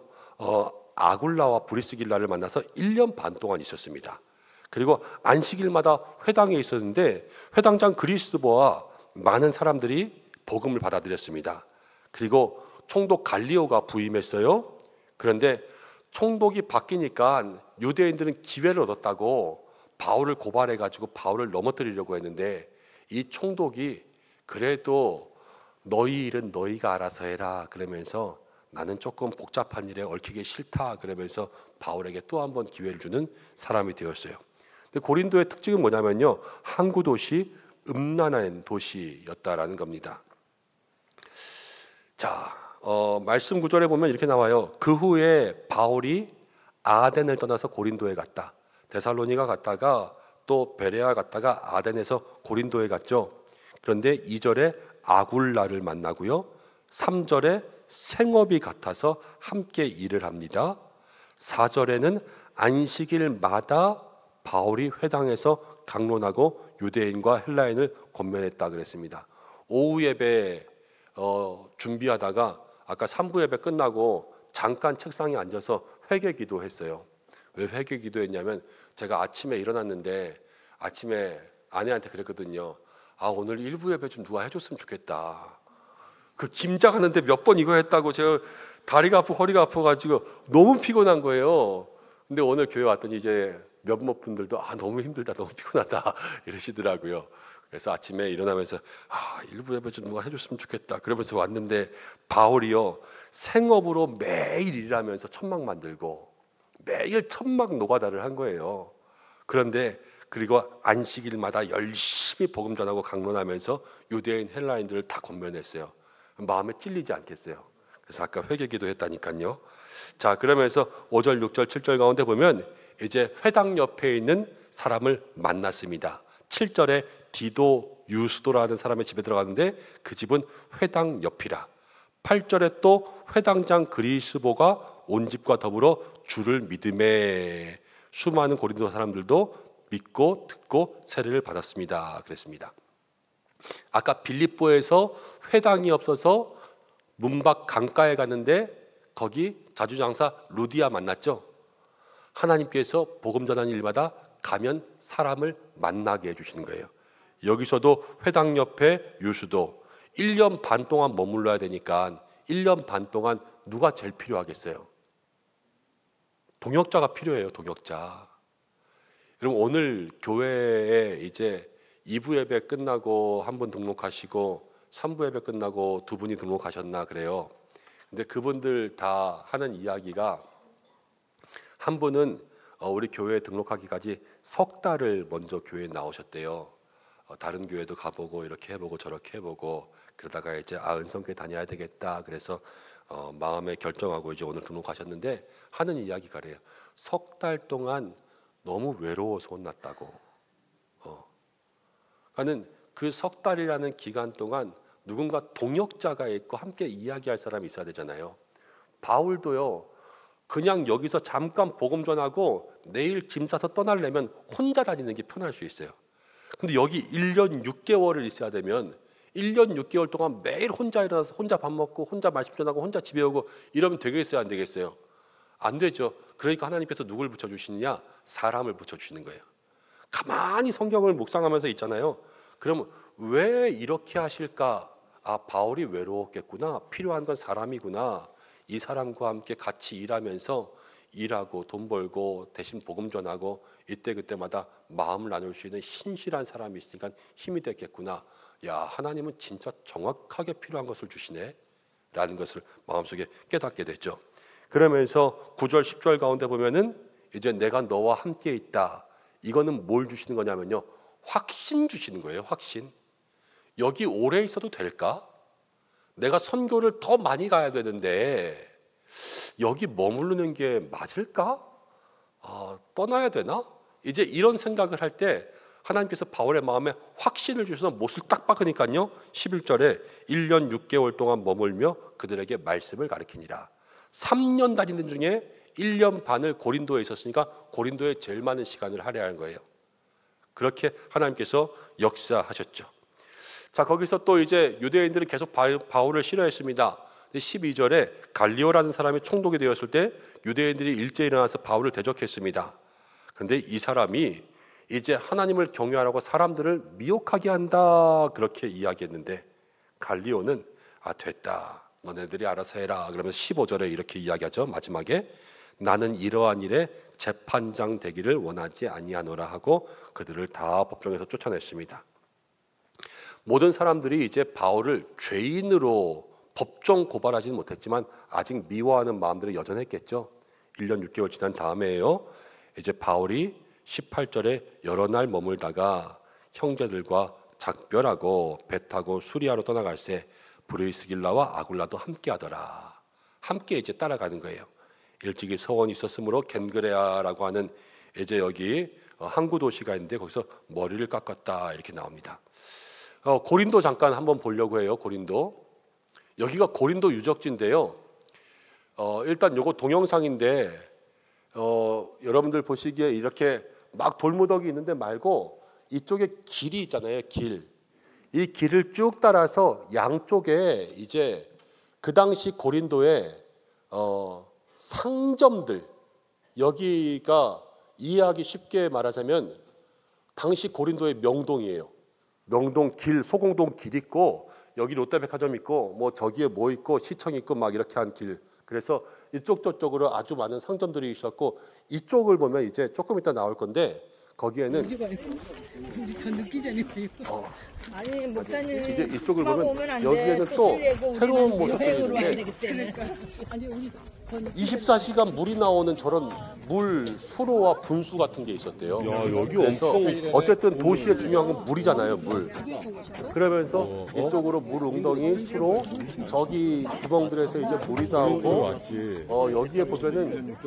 아굴라와 브리스길라를 만나서 1년 반 동안 있었습니다. 그리고 안식일마다 회당에 있었는데 회당장 그리스도와 많은 사람들이 복음을 받아들였습니다. 그리고 총독 갈리오가 부임했어요. 그런데 총독이 바뀌니까 유대인들은 기회를 얻었다고 바울을 고발해가지고 바울을 넘어뜨리려고 했는데 이 총독이 그래도 너희 일은 너희가 알아서 해라 그러면서 나는 조금 복잡한 일에 얽히기 싫다 그러면서 바울에게 또 한 번 기회를 주는 사람이 되었어요. 근데 고린도의 특징은 뭐냐면요 항구 도시, 음란한 도시였다라는 겁니다. 자, 말씀 구절에 보면 이렇게 나와요. 그 후에 바울이 아덴을 떠나서 고린도에 갔다. 데살로니가 갔다가 또 베레아 갔다가 아덴에서 고린도에 갔죠. 그런데 2절에 아굴라를 만나고요. 3절에 생업이 같아서 함께 일을 합니다. 4절에는 안식일마다 바울이 회당에서 강론하고 유대인과 헬라인을 권면했다 그랬습니다. 오후 예배 준비하다가 아까 3부 예배 끝나고 잠깐 책상에 앉아서 회개 기도했어요. 왜 회개 기도했냐면 제가 아침에 일어났는데 아침에 아내한테 그랬거든요. 오늘 1부 예배 좀 누가 해줬으면 좋겠다. 그 김장하는데 몇 번 이거 했다고 제가 다리가 아프고 허리가 아파가지고 너무 피곤한 거예요. 근데 오늘 교회 왔더니 이제 몇몇 분들도 너무 힘들다 너무 피곤하다 이러시더라고요. 그래서 아침에 일어나면서 1부 예배 좀 누가 해줬으면 좋겠다 그러면서 왔는데 바울이요 생업으로 매일 일하면서 천막 만들고 매일 천막 노가다를 한 거예요. 그런데 그리고 안식일마다 열심히 복음 전하고 강론하면서 유대인 헬라인들을 다 권면했어요. 마음에 찔리지 않겠어요. 그래서 아까 회개기도 했다니까요. 자, 그러면서 5절, 6절, 7절 가운데 보면 이제 회당 옆에 있는 사람을 만났습니다. 7절에 디도 유스도라는 사람의 집에 들어갔는데 그 집은 회당 옆이라. 8절에 또 회당장 그리스보가 온 집과 더불어 주를 믿음에 수많은 고린도 사람들도 믿고 듣고 세례를 받았습니다. 그랬습니다. 아까 빌립보에서 회당이 없어서 문밖 강가에 갔는데 거기 자주장사 루디아 만났죠. 하나님께서 복음 전하는 일마다 가면 사람을 만나게 해주시는 거예요. 여기서도 회당 옆에 유수도 1년 반 동안 머물러야 되니까 1년 반 동안 누가 제일 필요하겠어요? 동역자가 필요해요. 동역자. 여러분 오늘 교회에 이제 2부 예배 끝나고 한 분 등록하시고 3부 예배 끝나고 두 분이 등록하셨나 그래요. 근데 그분들 다 하는 이야기가 한 분은 우리 교회에 등록하기까지 석 달을 먼저 교회에 나오셨대요. 다른 교회도 가보고 이렇게 해보고 저렇게 해보고 그러다가 이제 은성교회 다녀야 되겠다 그래서 마음에 결정하고 이제 오늘 등록하셨는데 하는 이야기가 그래요. 석 달 동안 너무 외로워서 혼났다고. 나는 그 석 달이라는 기간 동안 누군가 동역자가 있고 함께 이야기할 사람이 있어야 되잖아요. 바울도요, 그냥 여기서 잠깐 복음 전하고 내일 짐 싸서 떠나려면 혼자 다니는 게 편할 수 있어요. 근데 여기 1년 6개월을 있어야 되면 1년 6개월 동안 매일 혼자 일어나서 혼자 밥 먹고 혼자 말씀 전하고 혼자 집에 오고 이러면 되겠어요, 안 되겠어요? 안 되죠. 그러니까 하나님께서 누굴 붙여주시느냐? 사람을 붙여주시는 거예요. 가만히 성경을 묵상하면서 있잖아요. 그러면 왜 이렇게 하실까? 바울이 외로웠겠구나. 필요한 건 사람이구나. 이 사람과 함께 같이 일하면서 일하고 돈 벌고 대신 복음 전하고 이때 그때마다 마음을 나눌 수 있는 신실한 사람이 있으니까 힘이 됐겠구나. 야, 하나님은 진짜 정확하게 필요한 것을 주시네 라는 것을 마음속에 깨닫게 됐죠. 그러면서 9절 10절 가운데 보면은 이제 내가 너와 함께 있다. 이거는 뭘 주시는 거냐면요, 확신 주시는 거예요. 확신. 여기 오래 있어도 될까? 내가 선교를 더 많이 가야 되는데 여기 머무르는 게 맞을까? 떠나야 되나? 이제 이런 생각을 할 때 하나님께서 바울의 마음에 확신을 주셔서 못을 딱 박으니까요, 11절에 1년 6개월 동안 머물며 그들에게 말씀을 가르치니라. 3년 다니는 중에 1년 반을 고린도에 있었으니까 고린도에 제일 많은 시간을 할애한 거예요. 그렇게 하나님께서 역사하셨죠. 자, 거기서 또 이제 유대인들은 계속 바울을 싫어했습니다. 12절에 갈리오라는 사람이 총독이 되었을 때 유대인들이 일제히 일어나서 바울을 대적했습니다. 그런데 이 사람이 이제 하나님을 경외하라고 사람들을 미혹하게 한다 그렇게 이야기했는데 갈리오는 됐다, 너네들이 알아서 해라 그러면서 15절에 이렇게 이야기하죠. 마지막에 나는 이러한 일에 재판장 되기를 원하지 아니하노라 하고 그들을 다 법정에서 쫓아냈습니다. 모든 사람들이 이제 바울을 죄인으로 법정 고발하지는 못했지만 아직 미워하는 마음들이 여전했겠죠. 1년 6개월 지난 다음에요, 이제 바울이 18절에 여러 날 머물다가 형제들과 작별하고 배 타고 수리아로 떠나갈새 브리스길라와 아굴라도 함께 하더라. 함께 이제 따라가는 거예요. 일찍이 서원이 있었으므로 겐그레아라고 하는 이제 여기 항구 도시가 있는데 거기서 머리를 깎았다 이렇게 나옵니다. 고린도 잠깐 한번 보려고 해요. 고린도. 여기가 고린도 유적지인데요. 일단 요거 동영상인데 여러분들 보시기에 이렇게 막 돌무더기 있는데 말고 이쪽에 길이 있잖아요. 길. 이 길을 쭉 따라서 양쪽에 이제 그 당시 고린도에 상점들, 여기가 이해하기 쉽게 말하자면 당시 고린도의 명동이에요. 명동 길, 소공동 길 있고 여기 롯데백화점 있고 뭐 저기에 뭐 있고 시청 있고 막 이렇게 한 길. 그래서 이쪽 저쪽으로 아주 많은 상점들이 있었고 이쪽을 보면 이제 조금 이따 나올 건데 거기에는 아니 목사님 이제 이쪽을 보면 여기에는 또 새로운 모습들이 있는데 24시간 물이 나오는 저런 물 수로와 분수 같은 게 있었대요. 여기 그래서 엄청 어쨌든 도시의 중요한 건 물이잖아요, 물. 그러면서 이쪽으로 물 웅덩이, 수로, 저기 구멍들에서 이제 물이 나오고 여기에 보면은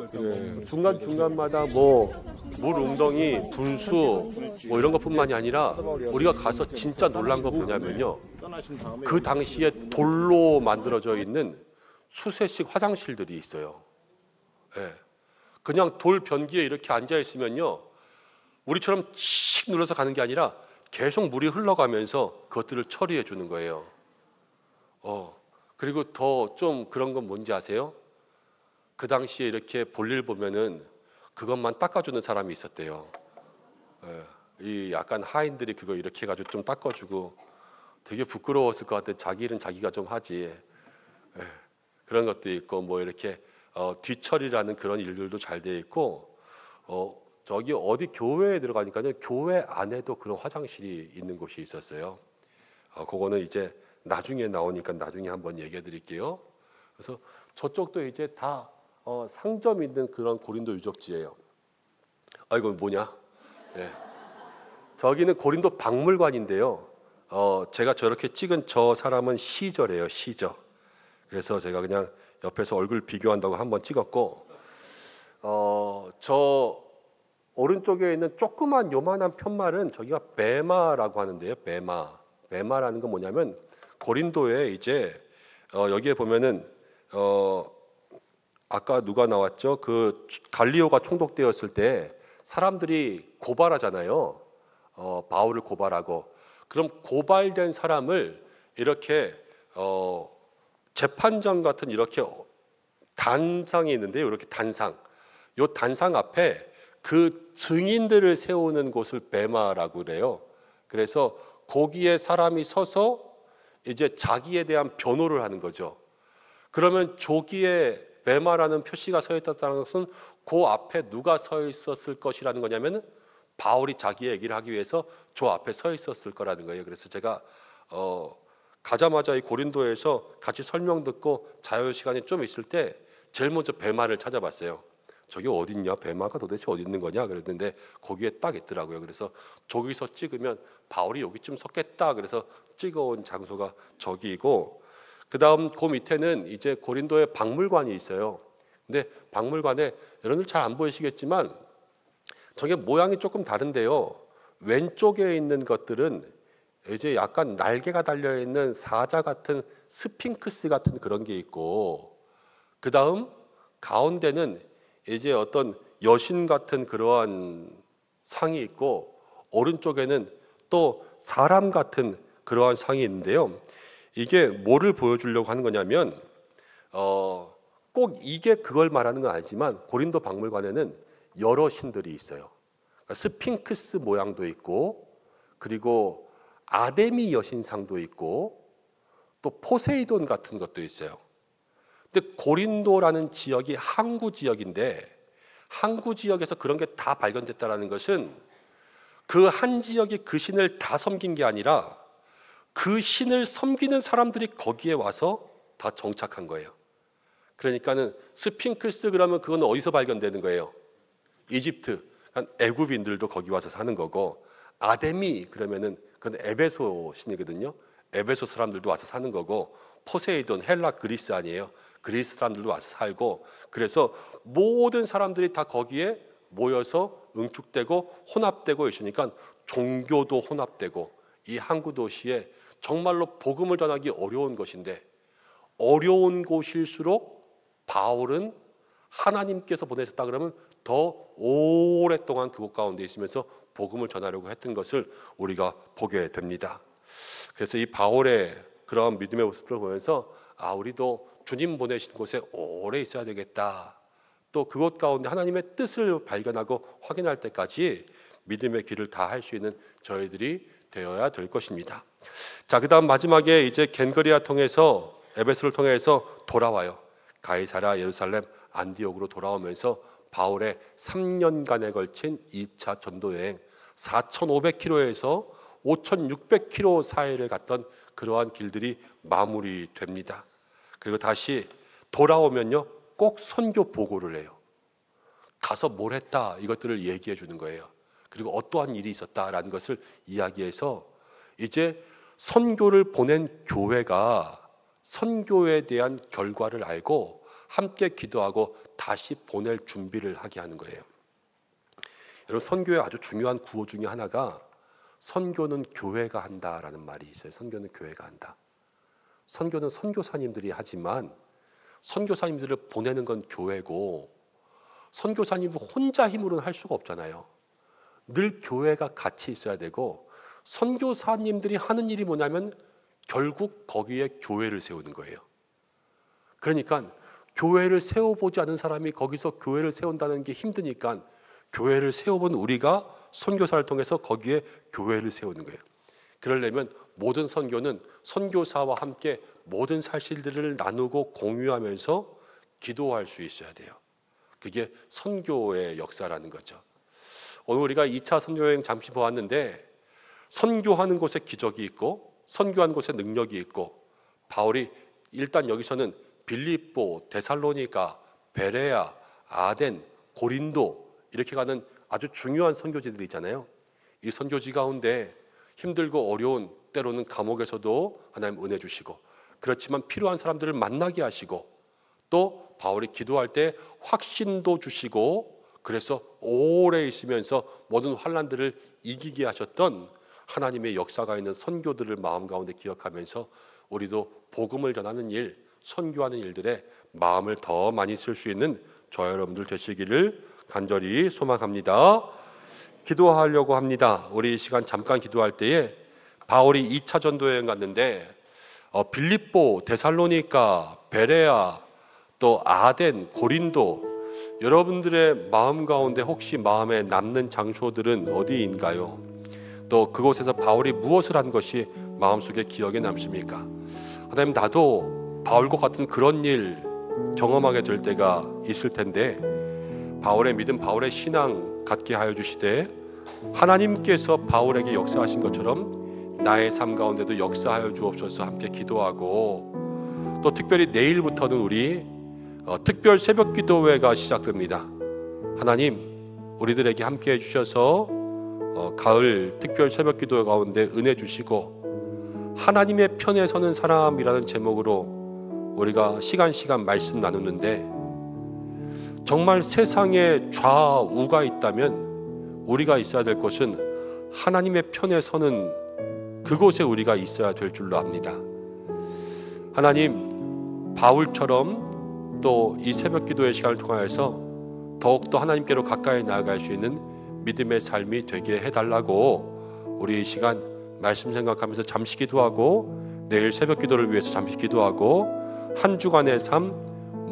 중간 중간마다 뭐 물 웅덩이, 분수 뭐 이런 것뿐만이 아니라 우리가 가서 진짜 놀란 건 뭐냐면요, 그 당시에 돌로 만들어져 있는 수세식 화장실들이 있어요. 예. 그냥 돌 변기에 이렇게 앉아 있으면요, 우리처럼 칙 눌러서 가는 게 아니라 계속 물이 흘러가면서 그것들을 처리해 주는 거예요. 그리고 더 좀 그런 건 뭔지 아세요? 그 당시에 이렇게 볼일 보면은 그것만 닦아주는 사람이 있었대요. 예. 이 약간 하인들이 그거 이렇게 해가지고 좀 닦아주고 되게 부끄러웠을 것 같아. 자기 일은 자기가 좀 하지. 예. 그런 것도 있고 뭐 이렇게 뒤처리라는 그런 일들도 잘 돼 있고 저기 어디 교회에 들어가니까요, 교회 안에도 그런 화장실이 있는 곳이 있었어요. 그거는 이제 나중에 나오니까 나중에 한번 얘기해 드릴게요. 그래서 저쪽도 이제 다 상점 있는 그런 고린도 유적지예요. 이건 뭐냐? 네. 저기는 고린도 박물관인데요. 제가 저렇게 찍은 저 사람은 시저래요, 시저. 그래서 제가 그냥 옆에서 얼굴 비교한다고 한번 찍었고, 저 오른쪽에 있는 조그만 요만한 편말은 저기가 베마라고 하는데요. 베마라는 건 뭐냐면 고린도에 이제 여기에 보면은 아까 누가 나왔죠? 그 갈리오가 총독되었을 때 사람들이 고발하잖아요. 바울을 고발하고, 그럼 고발된 사람을 이렇게 재판장 같은 이렇게 단상이 있는데요. 이렇게 단상, 요 단상 앞에 그 증인들을 세우는 곳을 베마라고 그래요. 그래서 거기에 사람이 서서 이제 자기에 대한 변호를 하는 거죠. 그러면 저기에 베마라는 표시가 서 있었다는 것은 그 앞에 누가 서 있었을 것이라는 거냐면 바울이 자기 얘기를 하기 위해서 저 앞에 서 있었을 거라는 거예요. 그래서 제가 가자마자 이 고린도에서 같이 설명 듣고 자유 시간이 좀 있을 때 제일 먼저 베마를 찾아봤어요. 저기 어디 있냐? 베마가 도대체 어디 있는 거냐? 그랬는데 거기에 딱 있더라고요. 그래서 저기서 찍으면 바울이 여기쯤 섰겠다. 그래서 찍어온 장소가 저기이고, 그 다음 그 밑에는 이제 고린도에 박물관이 있어요. 근데 박물관에 여러분들 잘 안 보이시겠지만 저게 모양이 조금 다른데요. 왼쪽에 있는 것들은 이제 약간 날개가 달려있는 사자 같은 스핑크스 같은 그런 게 있고, 그 다음 가운데는 이제 어떤 여신 같은 그러한 상이 있고, 오른쪽에는 또 사람 같은 그러한 상이 있는데요. 이게 뭐를 보여주려고 하는 거냐면 꼭 이게 그걸 말하는 건 아니지만 고린도 박물관에는 여러 신들이 있어요. 그러니까 스핑크스 모양도 있고, 그리고 아데미 여신상도 있고, 또 포세이돈 같은 것도 있어요. 근데 고린도라는 지역이 항구 지역인데, 항구 지역에서 그런 게 다 발견됐다는 것은 그 한 지역이 그 신을 다 섬긴 게 아니라 그 신을 섬기는 사람들이 거기에 와서 다 정착한 거예요. 그러니까는 스핑크스 그러면 그건 어디서 발견되는 거예요? 이집트, 그러니까 애굽인들도 거기 와서 사는 거고, 아데미 그러면은 그건 에베소 신이거든요. 에베소 사람들도 와서 사는 거고, 포세이돈 헬라 그리스 아니에요. 그리스 사람들도 와서 살고, 그래서 모든 사람들이 다 거기에 모여서 응축되고 혼합되고 있으니까 종교도 혼합되고, 이 항구 도시에 정말로 복음을 전하기 어려운 것인데, 어려운 곳일수록 바울은 하나님께서 보내셨다 그러면 더 오랫동안 그곳 가운데 있으면서 복음을 전하려고 했던 것을 우리가 보게 됩니다. 그래서 이 바울의 그런 믿음의 모습을 보면서 우리도 주님 보내신 곳에 오래 있어야 되겠다. 또 그곳 가운데 하나님의 뜻을 발견하고 확인할 때까지 믿음의 길을 다 할 수 있는 저희들이 되어야 될 것입니다. 자, 그다음 마지막에 이제 겐거리아 통해서 에베소를 통해서 돌아와요. 가이사랴, 예루살렘, 안디옥으로 돌아오면서 바울의 3년간에 걸친 2차 전도 여행, 4,500km에서 5,600km 사이를 갔던 그러한 길들이 마무리됩니다. 그리고 다시 돌아오면요, 꼭 선교 보고를 해요. 가서 뭘 했다, 이것들을 얘기해 주는 거예요. 그리고 어떠한 일이 있었다라는 것을 이야기해서 이제 선교를 보낸 교회가 선교에 대한 결과를 알고 함께 기도하고 다시 보낼 준비를 하게 하는 거예요. 여러분, 선교의 아주 중요한 구호 중에 하나가 선교는 교회가 한다라는 말이 있어요. 선교는 교회가 한다. 선교는 선교사님들이 하지만 선교사님들을 보내는 건 교회고, 선교사님은 혼자 힘으로는 할 수가 없잖아요. 늘 교회가 같이 있어야 되고, 선교사님들이 하는 일이 뭐냐면 결국 거기에 교회를 세우는 거예요. 그러니까 교회를 세워보지 않은 사람이 거기서 교회를 세운다는 게 힘드니까 교회를 세워본 우리가 선교사를 통해서 거기에 교회를 세우는 거예요. 그러려면 모든 선교는 선교사와 함께 모든 사실들을 나누고 공유하면서 기도할 수 있어야 돼요. 그게 선교의 역사라는 거죠. 오늘 우리가 2차 선교여행 잠시 보았는데 선교하는 곳에 기적이 있고 선교하는 곳에 능력이 있고 바울이 일단 여기서는 빌립보, 데살로니가, 베레아, 아덴, 고린도 이렇게 가는 아주 중요한 선교지들이 있잖아요. 이 선교지 가운데 힘들고 어려운 때로는 감옥에서도 하나님 은혜 주시고 그렇지만 필요한 사람들을 만나게 하시고 또 바울이 기도할 때 확신도 주시고 그래서 오래 있으면서 모든 환난들을 이기게 하셨던 하나님의 역사가 있는 선교들을 마음 가운데 기억하면서 우리도 복음을 전하는 일, 선교하는 일들에 마음을 더 많이 쓸 수 있는 저와 여러분들 되시기를 간절히 소망합니다. 기도하려고 합니다. 우리 이 시간 잠깐 기도할 때에 바울이 2차 전도여행 갔는데 빌립보, 데살로니가, 베레아, 또 아덴, 고린도 여러분들의 마음 가운데 혹시 마음에 남는 장소들은 어디인가요? 또 그곳에서 바울이 무엇을 한 것이 마음속에 기억에 남습니까? 하나님, 나도 바울과 같은 그런 일 경험하게 될 때가 있을 텐데 바울의 믿음, 바울의 신앙 갖게 하여 주시되 하나님께서 바울에게 역사하신 것처럼 나의 삶 가운데도 역사하여 주옵소서 함께 기도하고 또 특별히 내일부터는 우리 특별 새벽 기도회가 시작됩니다. 하나님, 우리들에게 함께 해주셔서 가을 특별 새벽 기도 가운데 은혜 주시고 하나님의 편에 서는 사람이라는 제목으로 우리가 시간 말씀 나누는데 정말 세상에 좌우가 있다면 우리가 있어야 될 곳은 하나님의 편에 서는 그곳에 우리가 있어야 될 줄로 압니다. 하나님, 바울처럼 또 이 새벽 기도의 시간을 통하여서 더욱더 하나님께로 가까이 나아갈 수 있는 믿음의 삶이 되게 해달라고 우리 이 시간 말씀 생각하면서 잠시 기도하고 내일 새벽 기도를 위해서 잠시 기도하고 한 주간의 삶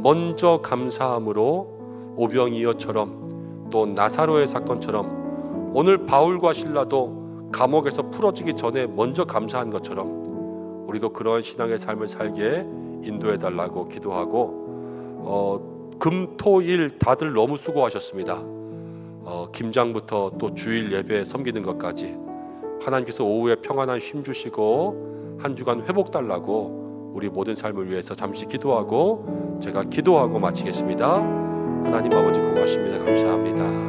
먼저 감사함으로 오병이어처럼 또 나사로의 사건처럼 오늘 바울과 실라도 감옥에서 풀어지기 전에 먼저 감사한 것처럼 우리도 그런 신앙의 삶을 살게 인도해달라고 기도하고 금, 토, 일 다들 너무 수고하셨습니다. 김장부터 또 주일 예배 섬기는 것까지 하나님께서 오후에 평안한 쉼 주시고 한 주간 회복 달라고 우리 모든 삶을 위해서 잠시 기도하고 제가 기도하고 마치겠습니다. 하나님 아버지 고맙습니다. 감사합니다.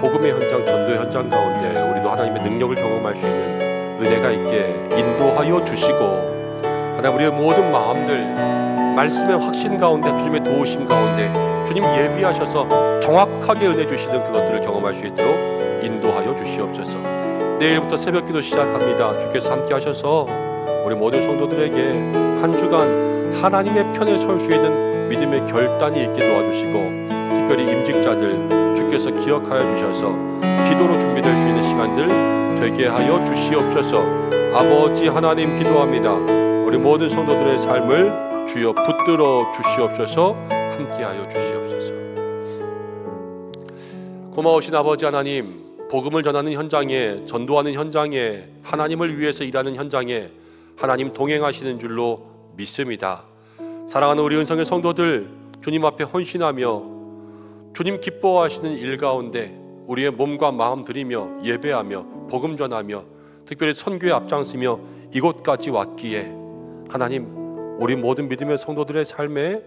복음의 현장, 전도의 현장 가운데 우리도 하나님의 능력을 경험할 수 있는 은혜가 있게 인도하여 주시고 하나님 우리의 모든 마음들 말씀의 확신 가운데 주님의 도우심 가운데 주님 예비하셔서 정확하게 은혜 주시는 그것들을 경험할 수 있도록 인도하여 주시옵소서. 내일부터 새벽기도 시작합니다. 주께서 함께 하셔서 우리 모든 성도들에게 한 주간 하나님의 편에 설 수 있는 믿음의 결단이 있게 도와주시고 특별히 임직자들 주께서 기억하여 주셔서 기도로 준비될 수 있는 시간들 되게 하여 주시옵소서. 아버지 하나님 기도합니다. 우리 모든 성도들의 삶을 주여 붙들어 주시옵소서. 함께하여 주시옵소서. 고마우신 아버지 하나님, 복음을 전하는 현장에, 전도하는 현장에, 하나님을 위해서 일하는 현장에 하나님 동행하시는 줄로 믿습니다. 사랑하는 우리 은성의 성도들, 주님 앞에 헌신하며 주님 기뻐하시는 일 가운데 우리의 몸과 마음 드리며 예배하며 복음 전하며 특별히 선교에 앞장서며 이곳까지 왔기에 하나님 우리 모든 믿음의 성도들의 삶에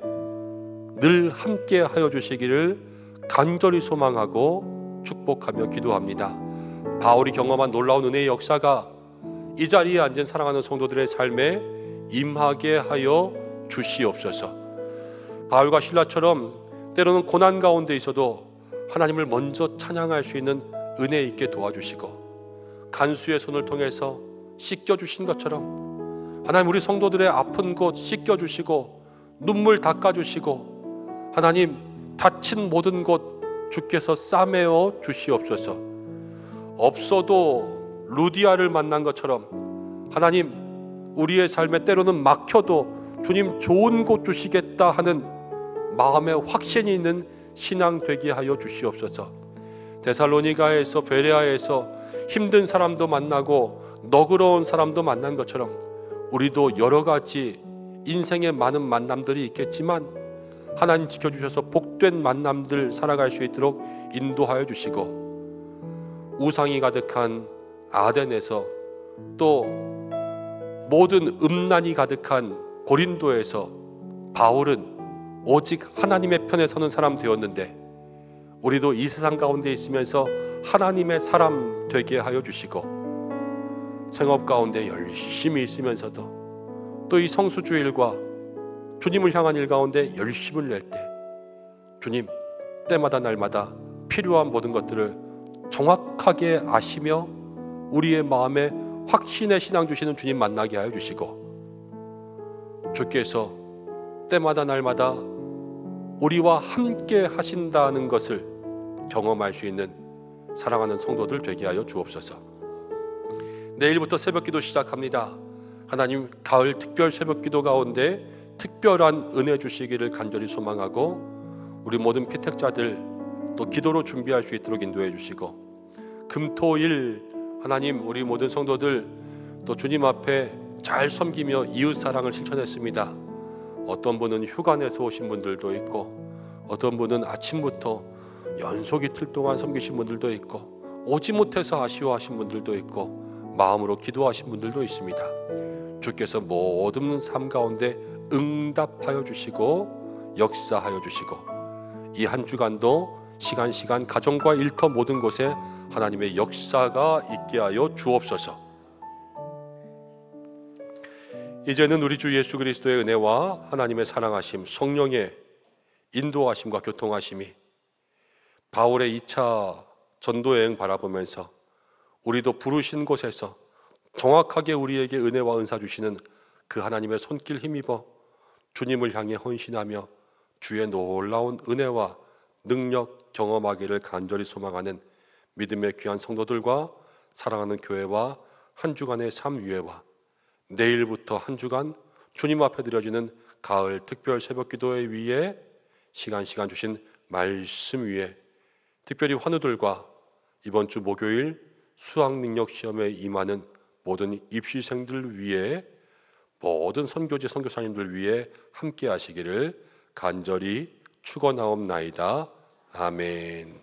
늘 함께 하여 주시기를 간절히 소망하고 축복하며 기도합니다. 바울이 경험한 놀라운 은혜의 역사가 이 자리에 앉은 사랑하는 성도들의 삶에 임하게 하여 주시옵소서. 바울과 실라처럼 때로는 고난 가운데 있어도 하나님을 먼저 찬양할 수 있는 은혜 있게 도와주시고, 간수의 손을 통해서 씻겨주신 것처럼 하나님 우리 성도들의 아픈 곳 씻겨주시고 눈물 닦아주시고, 하나님 다친 모든 곳 주께서 싸매어 주시옵소서. 없어도 루디아를 만난 것처럼 하나님 우리의 삶에 때로는 막혀도 주님 좋은 곳 주시겠다 하는 마음에 확신이 있는 신앙 되게 하여 주시옵소서. 데살로니가에서 베레아에서 힘든 사람도 만나고 너그러운 사람도 만난 것처럼 우리도 여러 가지 인생의 많은 만남들이 있겠지만 하나님 지켜주셔서 복된 만남들 살아갈 수 있도록 인도하여 주시고, 우상이 가득한 아덴에서 또 모든 음란이 가득한 고린도에서 바울은 오직 하나님의 편에 서는 사람 되었는데, 우리도 이 세상 가운데 있으면서 하나님의 사람 되게 하여 주시고, 생업 가운데 열심히 있으면서도 또 이 성수주일과 주님을 향한 일 가운데 열심을 낼 때 주님 때마다 날마다 필요한 모든 것들을 정확하게 아시며 우리의 마음에 확신의 신앙 주시는 주님 만나게 하여 주시고, 주께서 때마다 날마다 우리와 함께 하신다는 것을 경험할 수 있는 사랑하는 성도들 되게 하여 주옵소서. 내일부터 새벽기도 시작합니다. 하나님 가을 특별 새벽기도 가운데 특별한 은혜 주시기를 간절히 소망하고, 우리 모든 피택자들 또 기도로 준비할 수 있도록 인도해 주시고, 금토일 하나님 우리 모든 성도들 또 주님 앞에 잘 섬기며 이웃사랑을 실천했습니다. 어떤 분은 휴가 내서 오신 분들도 있고, 어떤 분은 아침부터 연속 이틀 동안 섬기신 분들도 있고, 오지 못해서 아쉬워하신 분들도 있고, 마음으로 기도하신 분들도 있습니다. 주께서 모든 삶 가운데 응답하여 주시고 역사하여 주시고, 이 한 주간도 시간 가정과 일터 모든 곳에 하나님의 역사가 있게 하여 주옵소서. 이제는 우리 주 예수 그리스도의 은혜와 하나님의 사랑하심, 성령의 인도하심과 교통하심이 바울의 2차 전도여행 바라보면서 우리도 부르신 곳에서 정확하게 우리에게 은혜와 은사 주시는 그 하나님의 손길 힘입어 주님을 향해 헌신하며 주의 놀라운 은혜와 능력 경험하기를 간절히 소망하는 믿음의 귀한 성도들과 사랑하는 교회와 한 주간의 삶 위에와 내일부터 한 주간 주님 앞에 드려지는 가을 특별 새벽기도회 위에 시간 주신 말씀 위에, 특별히 환우들과 이번 주 목요일 수학능력 시험에 임하는 모든 입시생들 위에, 모든 선교지 선교사님들 위해 함께 하시기를 간절히 축원하옵나이다. 아멘.